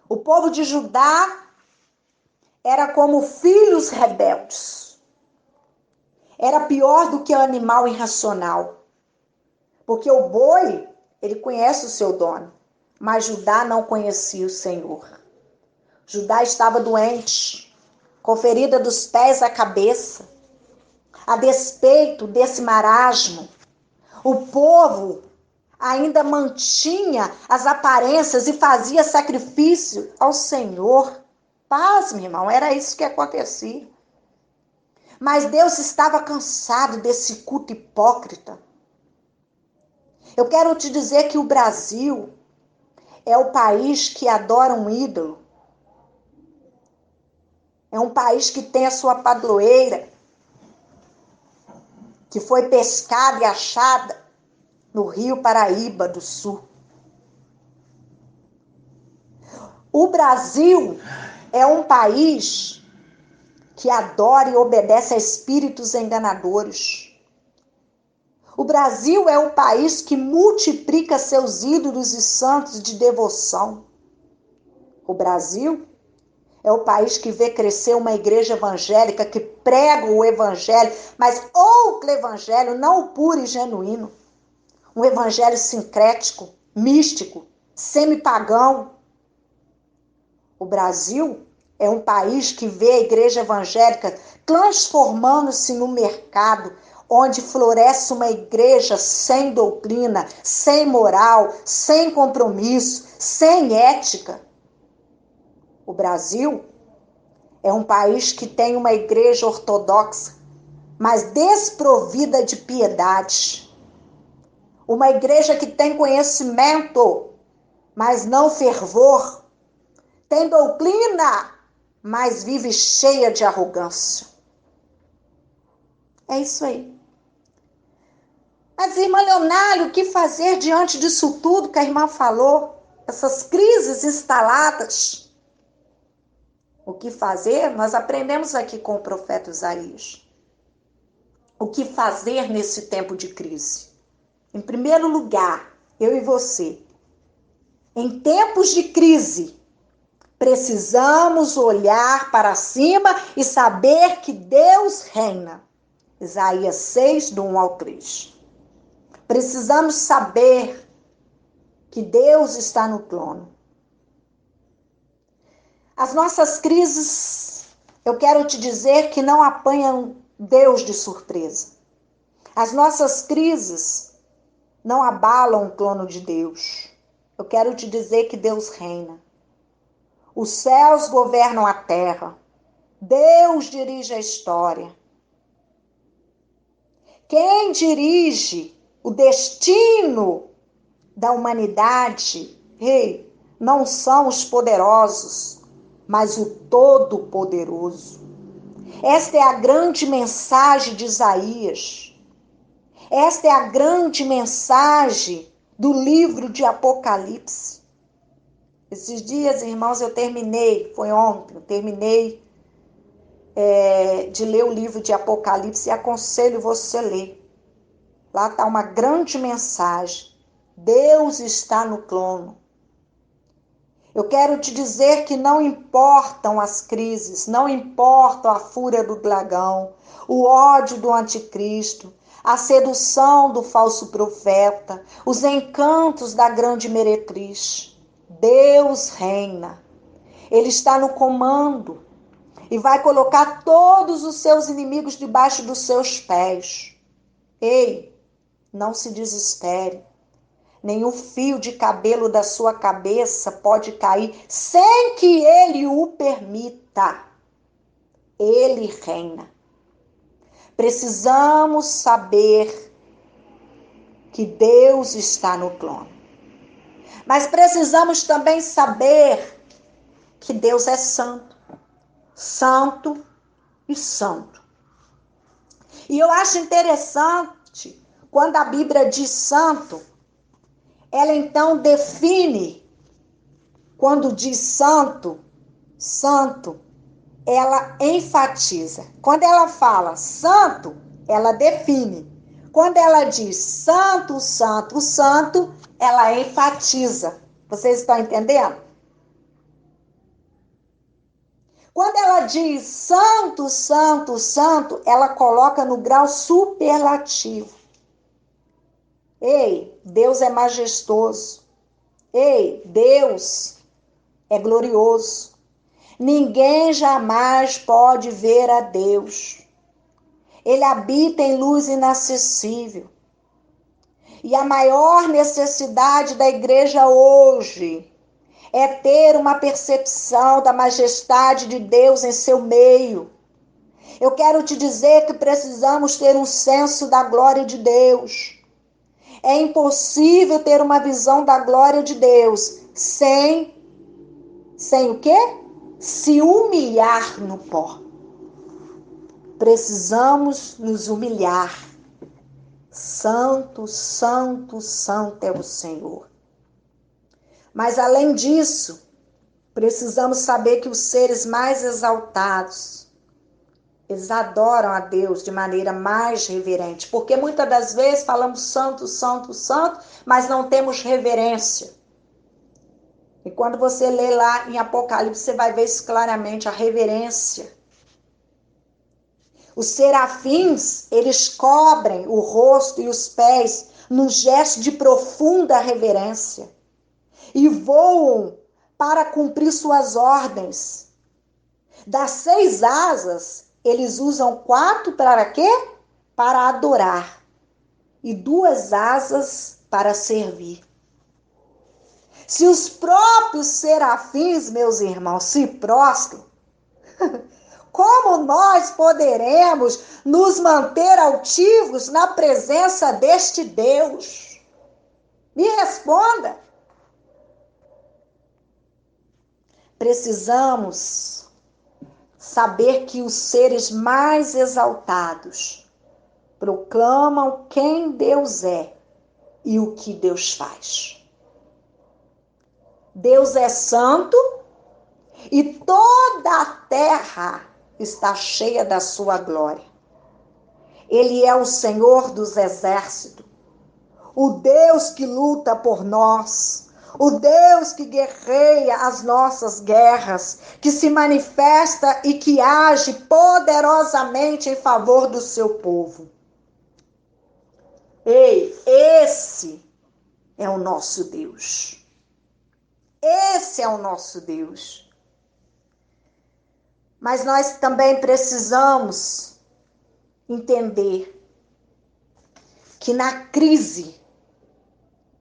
O povo de Judá era como filhos rebeldes. Era pior do que o animal irracional. Porque o boi, ele conhece o seu dono, mas Judá não conhecia o Senhor. Judá estava doente, com ferida dos pés à cabeça. A despeito desse marasmo, o povo ainda mantinha as aparências e fazia sacrifício ao Senhor. Paz, meu irmão, era isso que acontecia. Mas Deus estava cansado desse culto hipócrita. Eu quero te dizer que o Brasil é o país que adora um ídolo. É um país que tem a sua padroeira, que foi pescada e achada no Rio Paraíba do Sul. O Brasil é um país que adora e obedece a espíritos enganadores. O Brasil é um país que multiplica seus ídolos e santos de devoção. O Brasil é o país que vê crescer uma igreja evangélica que prega o evangelho, mas outro evangelho, não o puro e genuíno. Um evangelho sincrético, místico, semipagão. O Brasil é um país que vê a igreja evangélica transformando-se no mercado, onde floresce uma igreja sem doutrina, sem moral, sem compromisso, sem ética. O Brasil é um país que tem uma igreja ortodoxa, mas desprovida de piedade. Uma igreja que tem conhecimento, mas não fervor. Tem doutrina, mas vive cheia de arrogância. É isso aí. Mas, irmã Leonário, o que fazer diante disso tudo que a irmã falou? Essas crises instaladas. O que fazer? Nós aprendemos aqui com o profeta Isaías. O que fazer nesse tempo de crise? Em primeiro lugar, eu e você, em tempos de crise, precisamos olhar para cima e saber que Deus reina. Isaías 6, do 1 ao 3. Precisamos saber que Deus está no trono. As nossas crises, eu quero te dizer que não apanham Deus de surpresa. As nossas crises não abalam o trono de Deus. Eu quero te dizer que Deus reina. Os céus governam a terra. Deus dirige a história. Quem dirige o destino da humanidade, não são os poderosos, mas o Todo-Poderoso. Esta é a grande mensagem de Isaías. Esta é a grande mensagem do livro de Apocalipse. Esses dias, irmãos, foi ontem, eu terminei de ler o livro de Apocalipse e aconselho você a ler. Lá está uma grande mensagem. Deus está no trono. Eu quero te dizer que não importam as crises, não importa a fúria do dragão, o ódio do anticristo, a sedução do falso profeta, os encantos da grande meretriz. Deus reina. Ele está no comando e vai colocar todos os seus inimigos debaixo dos seus pés. Ei, não se desespere. Nenhum fio de cabelo da sua cabeça pode cair sem que ele o permita. Ele reina. Precisamos saber que Deus está no trono. Mas precisamos também saber que Deus é santo. Santo e santo. E eu acho interessante quando a Bíblia diz santo, ela então define, quando diz santo, santo, ela enfatiza. Quando ela fala santo, ela define. Quando ela diz santo, santo, santo, ela enfatiza. Vocês estão entendendo? Quando ela diz santo, santo, santo, ela coloca no grau superlativo. Ei, Deus é majestoso. Ei, Deus é glorioso. Ninguém jamais pode ver a Deus. Ele habita em luz inacessível. E a maior necessidade da igreja hoje é ter uma percepção da majestade de Deus em seu meio. Eu quero te dizer que precisamos ter um senso da glória de Deus. É impossível ter uma visão da glória de Deus sem o quê? Se humilhar no pó. Precisamos nos humilhar. Santo, santo, santo é o Senhor. Mas além disso, precisamos saber que os seres mais exaltados, eles adoram a Deus de maneira mais reverente. Porque muitas das vezes falamos santo, santo, santo, mas não temos reverência. E quando você lê lá em Apocalipse, você vai ver isso claramente, a reverência. Os serafins, eles cobrem o rosto e os pés num gesto de profunda reverência. E voam para cumprir suas ordens. Das 6 asas, eles usam 4 para quê? Para adorar. E 2 asas para servir. Se os próprios serafins, meus irmãos, se prostram, como nós poderemos nos manter altivos na presença deste Deus? Me responda. Precisamos saber que os seres mais exaltados proclamam quem Deus é e o que Deus faz. Deus é santo e toda a terra está cheia da sua glória. Ele é o Senhor dos exércitos, o Deus que luta por nós, o Deus que guerreia as nossas guerras, que se manifesta e que age poderosamente em favor do seu povo. Ei, esse é o nosso Deus. Esse é o nosso Deus. Mas nós também precisamos entender que na crise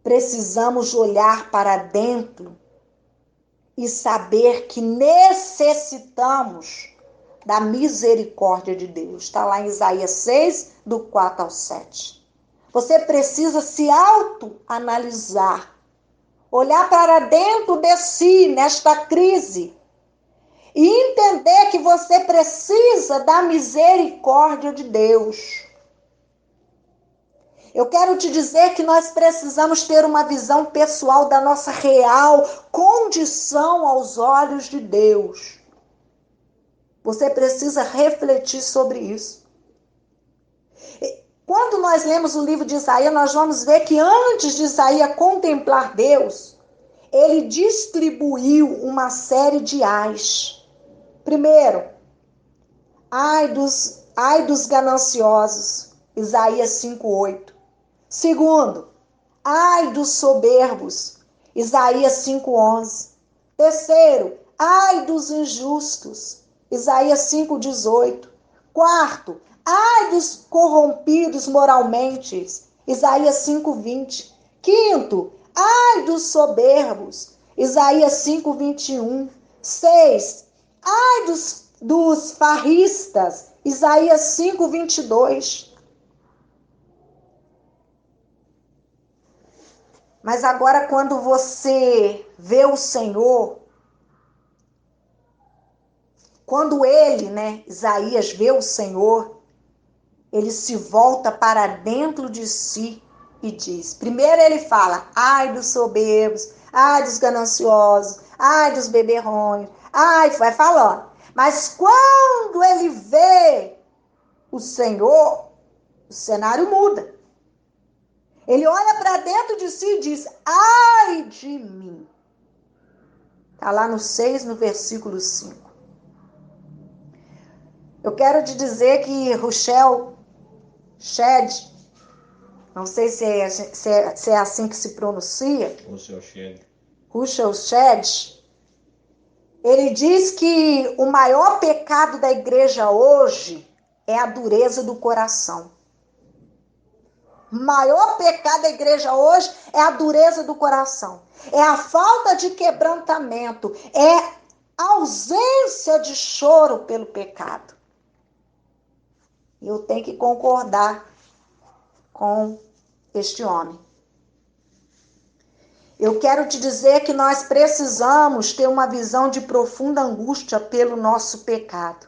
precisamos olhar para dentro e saber que necessitamos da misericórdia de Deus. Está lá em Isaías 6, do 4 ao 7. Você precisa se autoanalisar, olhar para dentro de si nesta crise e entender que você precisa da misericórdia de Deus. Eu quero te dizer que nós precisamos ter uma visão pessoal da nossa real condição aos olhos de Deus. Você precisa refletir sobre isso. Quando nós lemos o livro de Isaías, nós vamos ver que antes de Isaías contemplar Deus, ele distribuiu uma série de ais. Primeiro, ai dos gananciosos, Isaías 5:8. Segundo, ai dos soberbos, Isaías 5:11. Terceiro, ai dos injustos, Isaías 5:18. Quarto, ai dos corrompidos moralmente, Isaías 5:20. Quinto, ai dos soberbos, Isaías 5:21. 6. Ai dos farristas, Isaías 5:22. Mas agora, quando você vê o Senhor, quando ele, Isaías vê o Senhor, ele se volta para dentro de si e diz, primeiro ele fala, ai dos soberbos, ai dos gananciosos, ai dos beberrões, ai, vai falando. Mas quando ele vê o Senhor, o cenário muda. Ele olha para dentro de si e diz, ai de mim. Está lá no 6, no versículo 5. Eu quero te dizer que Russell Shedd, não sei se é assim que se pronuncia, Russell Shedd, ele diz que o maior pecado da igreja hoje é a dureza do coração. O maior pecado da igreja hoje é a dureza do coração. É a falta de quebrantamento. É a ausência de choro pelo pecado. Eu tenho que concordar com este homem. Eu quero te dizer que nós precisamos ter uma visão de profunda angústia pelo nosso pecado.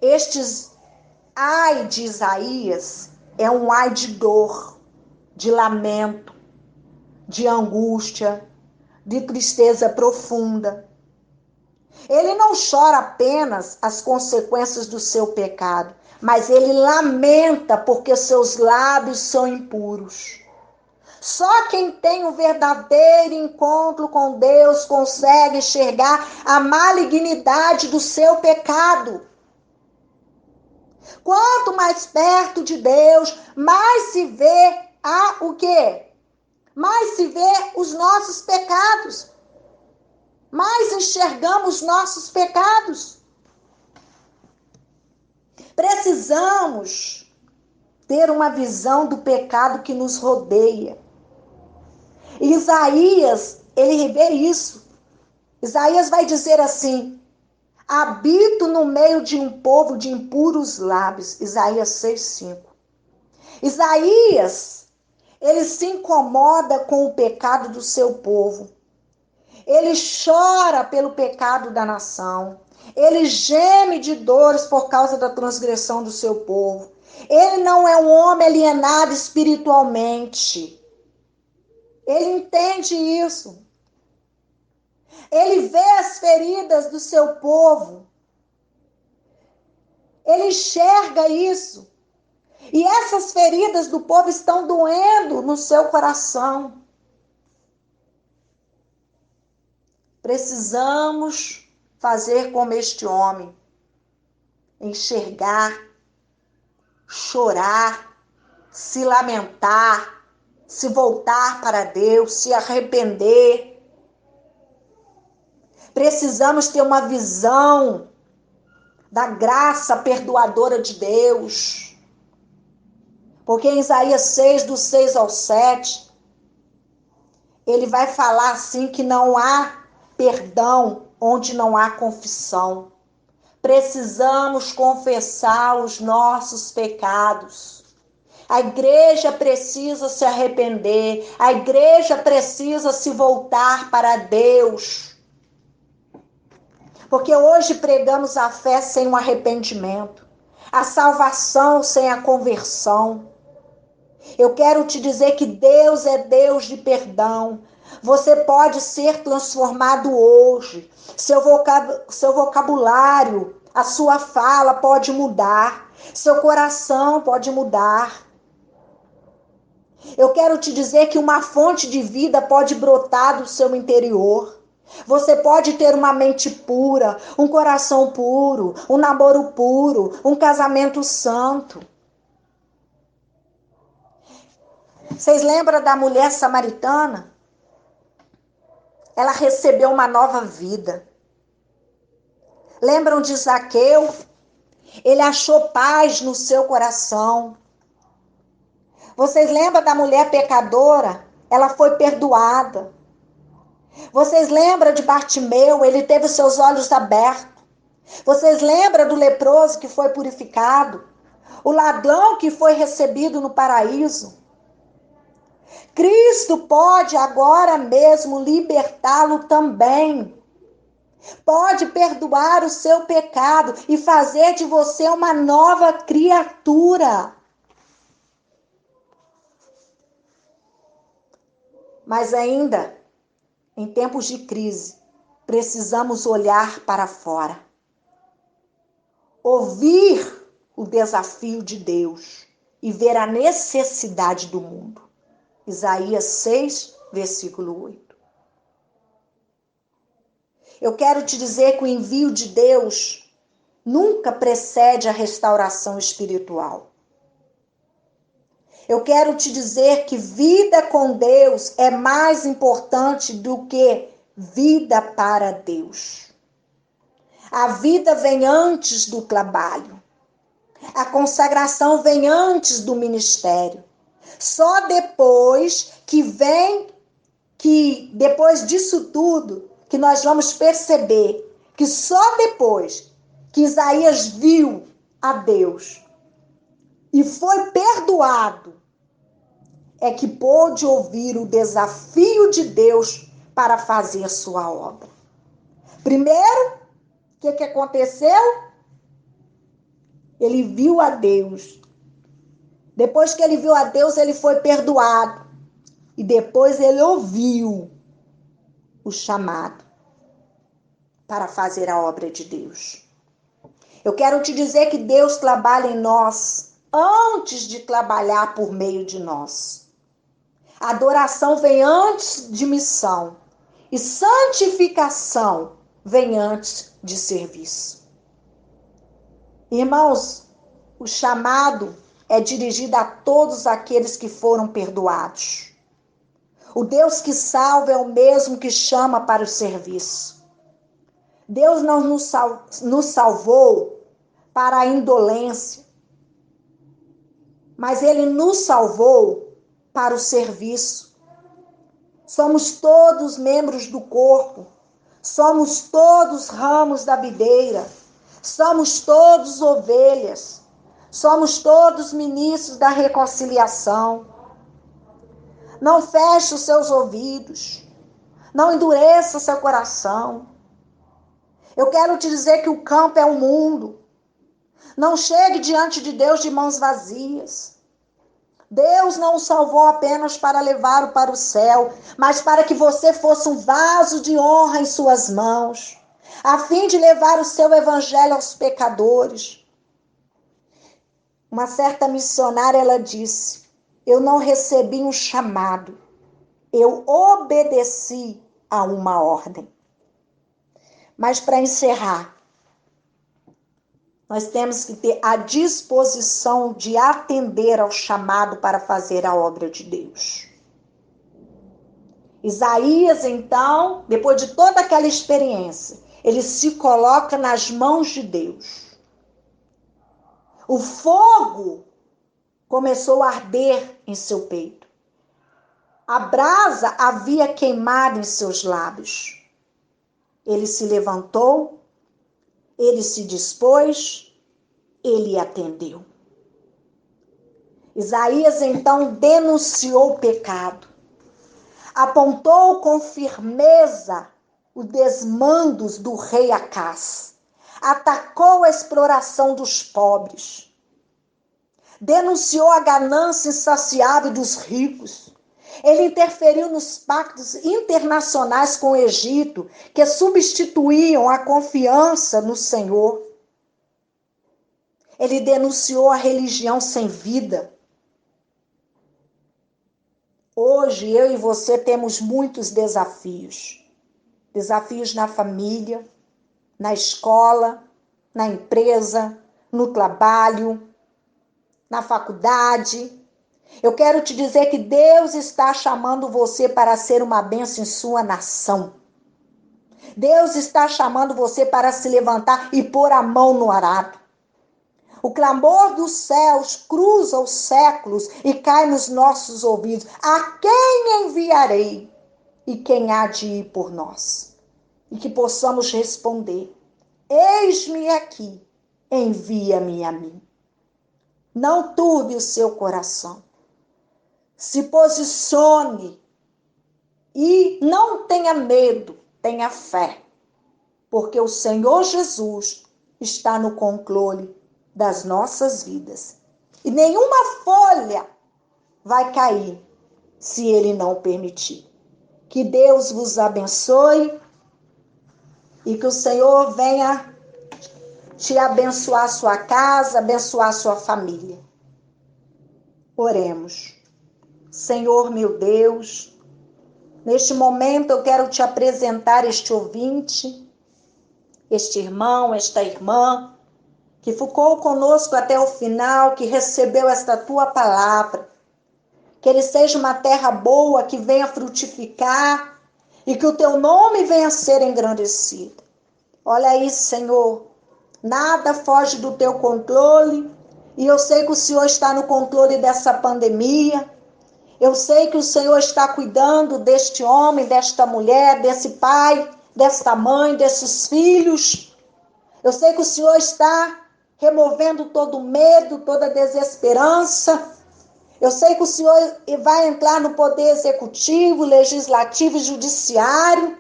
Estes ai de Isaías é um ai de dor, de lamento, de angústia, de tristeza profunda. Ele não chora apenas as consequências do seu pecado, mas ele lamenta porque seus lábios são impuros. Só quem tem um verdadeiro encontro com Deus consegue enxergar a malignidade do seu pecado. Quanto mais perto de Deus, mais se vê o quê? Mais se vê os nossos pecados. Mais enxergamos nossos pecados. Precisamos ter uma visão do pecado que nos rodeia. Isaías, ele vê isso. Isaías vai dizer assim, habito no meio de um povo de impuros lábios. Isaías 6:5. Isaías, ele se incomoda com o pecado do seu povo. Ele chora pelo pecado da nação. Ele geme de dores por causa da transgressão do seu povo. Ele não é um homem alienado espiritualmente. Ele entende isso. Ele vê as feridas do seu povo. Ele enxerga isso. E essas feridas do povo estão doendo no seu coração. Precisamos fazer como este homem. Enxergar, chorar, se lamentar, se voltar para Deus, se arrepender. Precisamos ter uma visão da graça perdoadora de Deus. Porque em Isaías 6, do 6 ao 7, ele vai falar assim que não há perdão onde não há confissão. Precisamos confessar os nossos pecados. A igreja precisa se arrepender. A igreja precisa se voltar para Deus. Porque hoje pregamos a fé sem o arrependimento. A salvação sem a conversão. Eu quero te dizer que Deus é Deus de perdão. Você pode ser transformado hoje. Seu vocabulário, a sua fala pode mudar. Seu coração pode mudar. Eu quero te dizer que uma fonte de vida pode brotar do seu interior. Você pode ter uma mente pura, um coração puro, um namoro puro, um casamento santo. Vocês lembram da mulher samaritana? Ela recebeu uma nova vida. Lembram de Zaqueu? Ele achou paz no seu coração. Vocês lembram da mulher pecadora? Ela foi perdoada. Vocês lembram de Bartimeu? Ele teve seus olhos abertos. Vocês lembram do leproso que foi purificado? O ladrão que foi recebido no paraíso? Cristo pode agora mesmo libertá-lo também. Pode perdoar o seu pecado e fazer de você uma nova criatura. Mas ainda, em tempos de crise, precisamos olhar para fora. Ouvir o desafio de Deus e ver a necessidade do mundo. Isaías 6, versículo 8. Eu quero te dizer que o envio de Deus nunca precede a restauração espiritual. Eu quero te dizer que vida com Deus é mais importante do que vida para Deus. A vida vem antes do trabalho. A consagração vem antes do ministério. Só depois depois disso tudo, que nós vamos perceber que só depois que Isaías viu a Deus e foi perdoado, é que pôde ouvir o desafio de Deus para fazer sua obra. Primeiro, o que aconteceu? Ele viu a Deus. Depois que ele viu a Deus, ele foi perdoado. E depois ele ouviu o chamado para fazer a obra de Deus. Eu quero te dizer que Deus trabalha em nós antes de trabalhar por meio de nós. A adoração vem antes de missão e santificação vem antes de serviço. Irmãos, o chamado é dirigido a todos aqueles que foram perdoados. O Deus que salva é o mesmo que chama para o serviço. Deus não nos salvou para a indolência, mas Ele nos salvou para o serviço. Somos todos membros do corpo, somos todos ramos da videira, somos todos ovelhas, somos todos ministros da reconciliação. Não feche os seus ouvidos, não endureça o seu coração. Eu quero te dizer que o campo é o mundo. Não chegue diante de Deus de mãos vazias. Deus não o salvou apenas para levá-lo para o céu, mas para que você fosse um vaso de honra em suas mãos, a fim de levar o seu evangelho aos pecadores. Uma certa missionária, ela disse: eu não recebi um chamado, eu obedeci a uma ordem. Mas para encerrar, nós temos que ter a disposição de atender ao chamado para fazer a obra de Deus. Isaías, então, depois de toda aquela experiência, ele se coloca nas mãos de Deus. O fogo começou a arder em seu peito. A brasa havia queimado em seus lábios. Ele se levantou, ele se dispôs, ele atendeu. Isaías então denunciou o pecado, apontou com firmeza os desmandos do rei Acaz, atacou a exploração dos pobres, denunciou a ganância insaciável dos ricos. Ele interferiu nos pactos internacionais com o Egito, que substituíam a confiança no Senhor. Ele denunciou a religião sem vida. hoje eu e você temos muitos desafios. Desafios na família, na escola, na empresa, no trabalho, na faculdade. Eu quero te dizer que Deus está chamando você para ser uma bênção em sua nação. Deus está chamando você para se levantar e pôr a mão no arado. O clamor dos céus cruza os séculos e cai nos nossos ouvidos. A quem enviarei? E quem há de ir por nós? E que possamos responder: eis-me aqui, envia-me a mim. Não turbe o seu coração. Se posicione e não tenha medo, tenha fé, porque o Senhor Jesus está no controle das nossas vidas. E nenhuma folha vai cair se Ele não permitir. Que Deus vos abençoe e que o Senhor venha te abençoar a sua casa, abençoar a sua família. Oremos. Senhor meu Deus, neste momento eu quero te apresentar este ouvinte, este irmão, esta irmã, que ficou conosco até o final, que recebeu esta tua palavra. Que ele seja uma terra boa, que venha frutificar e que o teu nome venha a ser engrandecido. Olha aí, Senhor, nada foge do teu controle e eu sei que o Senhor está no controle dessa pandemia. Eu sei que o Senhor está cuidando deste homem, desta mulher, desse pai, desta mãe, desses filhos. Eu sei que o Senhor está removendo todo medo, toda desesperança. Eu sei que o Senhor vai entrar no poder executivo, legislativo e judiciário.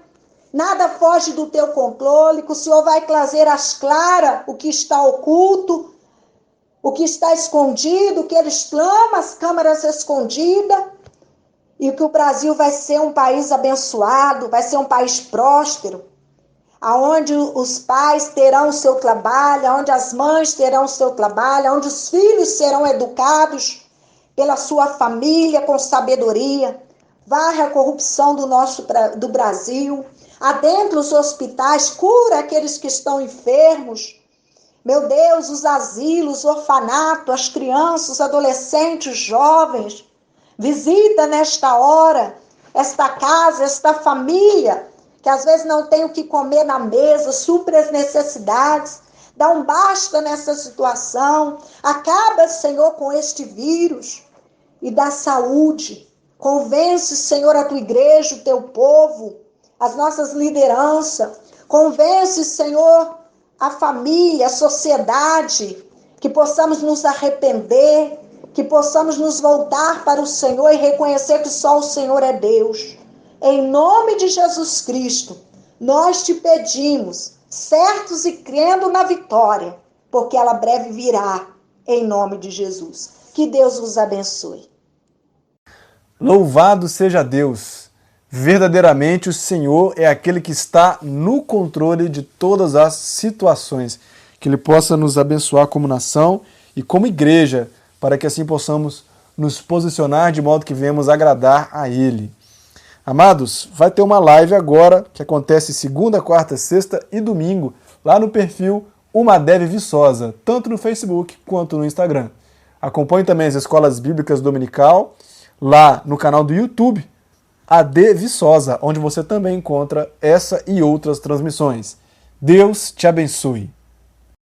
Nada foge do teu controle, que o Senhor vai trazer às claras o que está oculto, o que está escondido, que eles clamam as câmaras escondidas, e que o Brasil vai ser um país abençoado, vai ser um país próspero, aonde os pais terão o seu trabalho, onde as mães terão o seu trabalho, onde os filhos serão educados pela sua família com sabedoria. Varre a corrupção do Brasil, adentra os hospitais, cura aqueles que estão enfermos. Meu Deus, os asilos, os orfanatos, as crianças, os adolescentes, os jovens. Visita nesta hora esta casa, esta família, que às vezes não tem o que comer na mesa, supre as necessidades. Dá um basta nessa situação. Acaba, Senhor, com este vírus e dá saúde. Convence, Senhor, a tua igreja, o teu povo, as nossas lideranças. Convence, Senhor, a família, a sociedade, que possamos nos arrepender, que possamos nos voltar para o Senhor e reconhecer que só o Senhor é Deus. Em nome de Jesus Cristo, nós te pedimos, certos e crendo na vitória, porque ela breve virá, em nome de Jesus. Que Deus vos abençoe. Louvado seja Deus! Verdadeiramente o Senhor é aquele que está no controle de todas as situações. Que Ele possa nos abençoar como nação e como igreja, para que assim possamos nos posicionar de modo que venhamos agradar a Ele. Amados, vai ter uma live agora, que acontece segunda, quarta, sexta e domingo, lá no perfil Umadev Viçosa, tanto no Facebook quanto no Instagram. Acompanhe também as escolas bíblicas dominical, lá no canal do YouTube, AD Viçosa, onde você também encontra essa e outras transmissões. Deus te abençoe.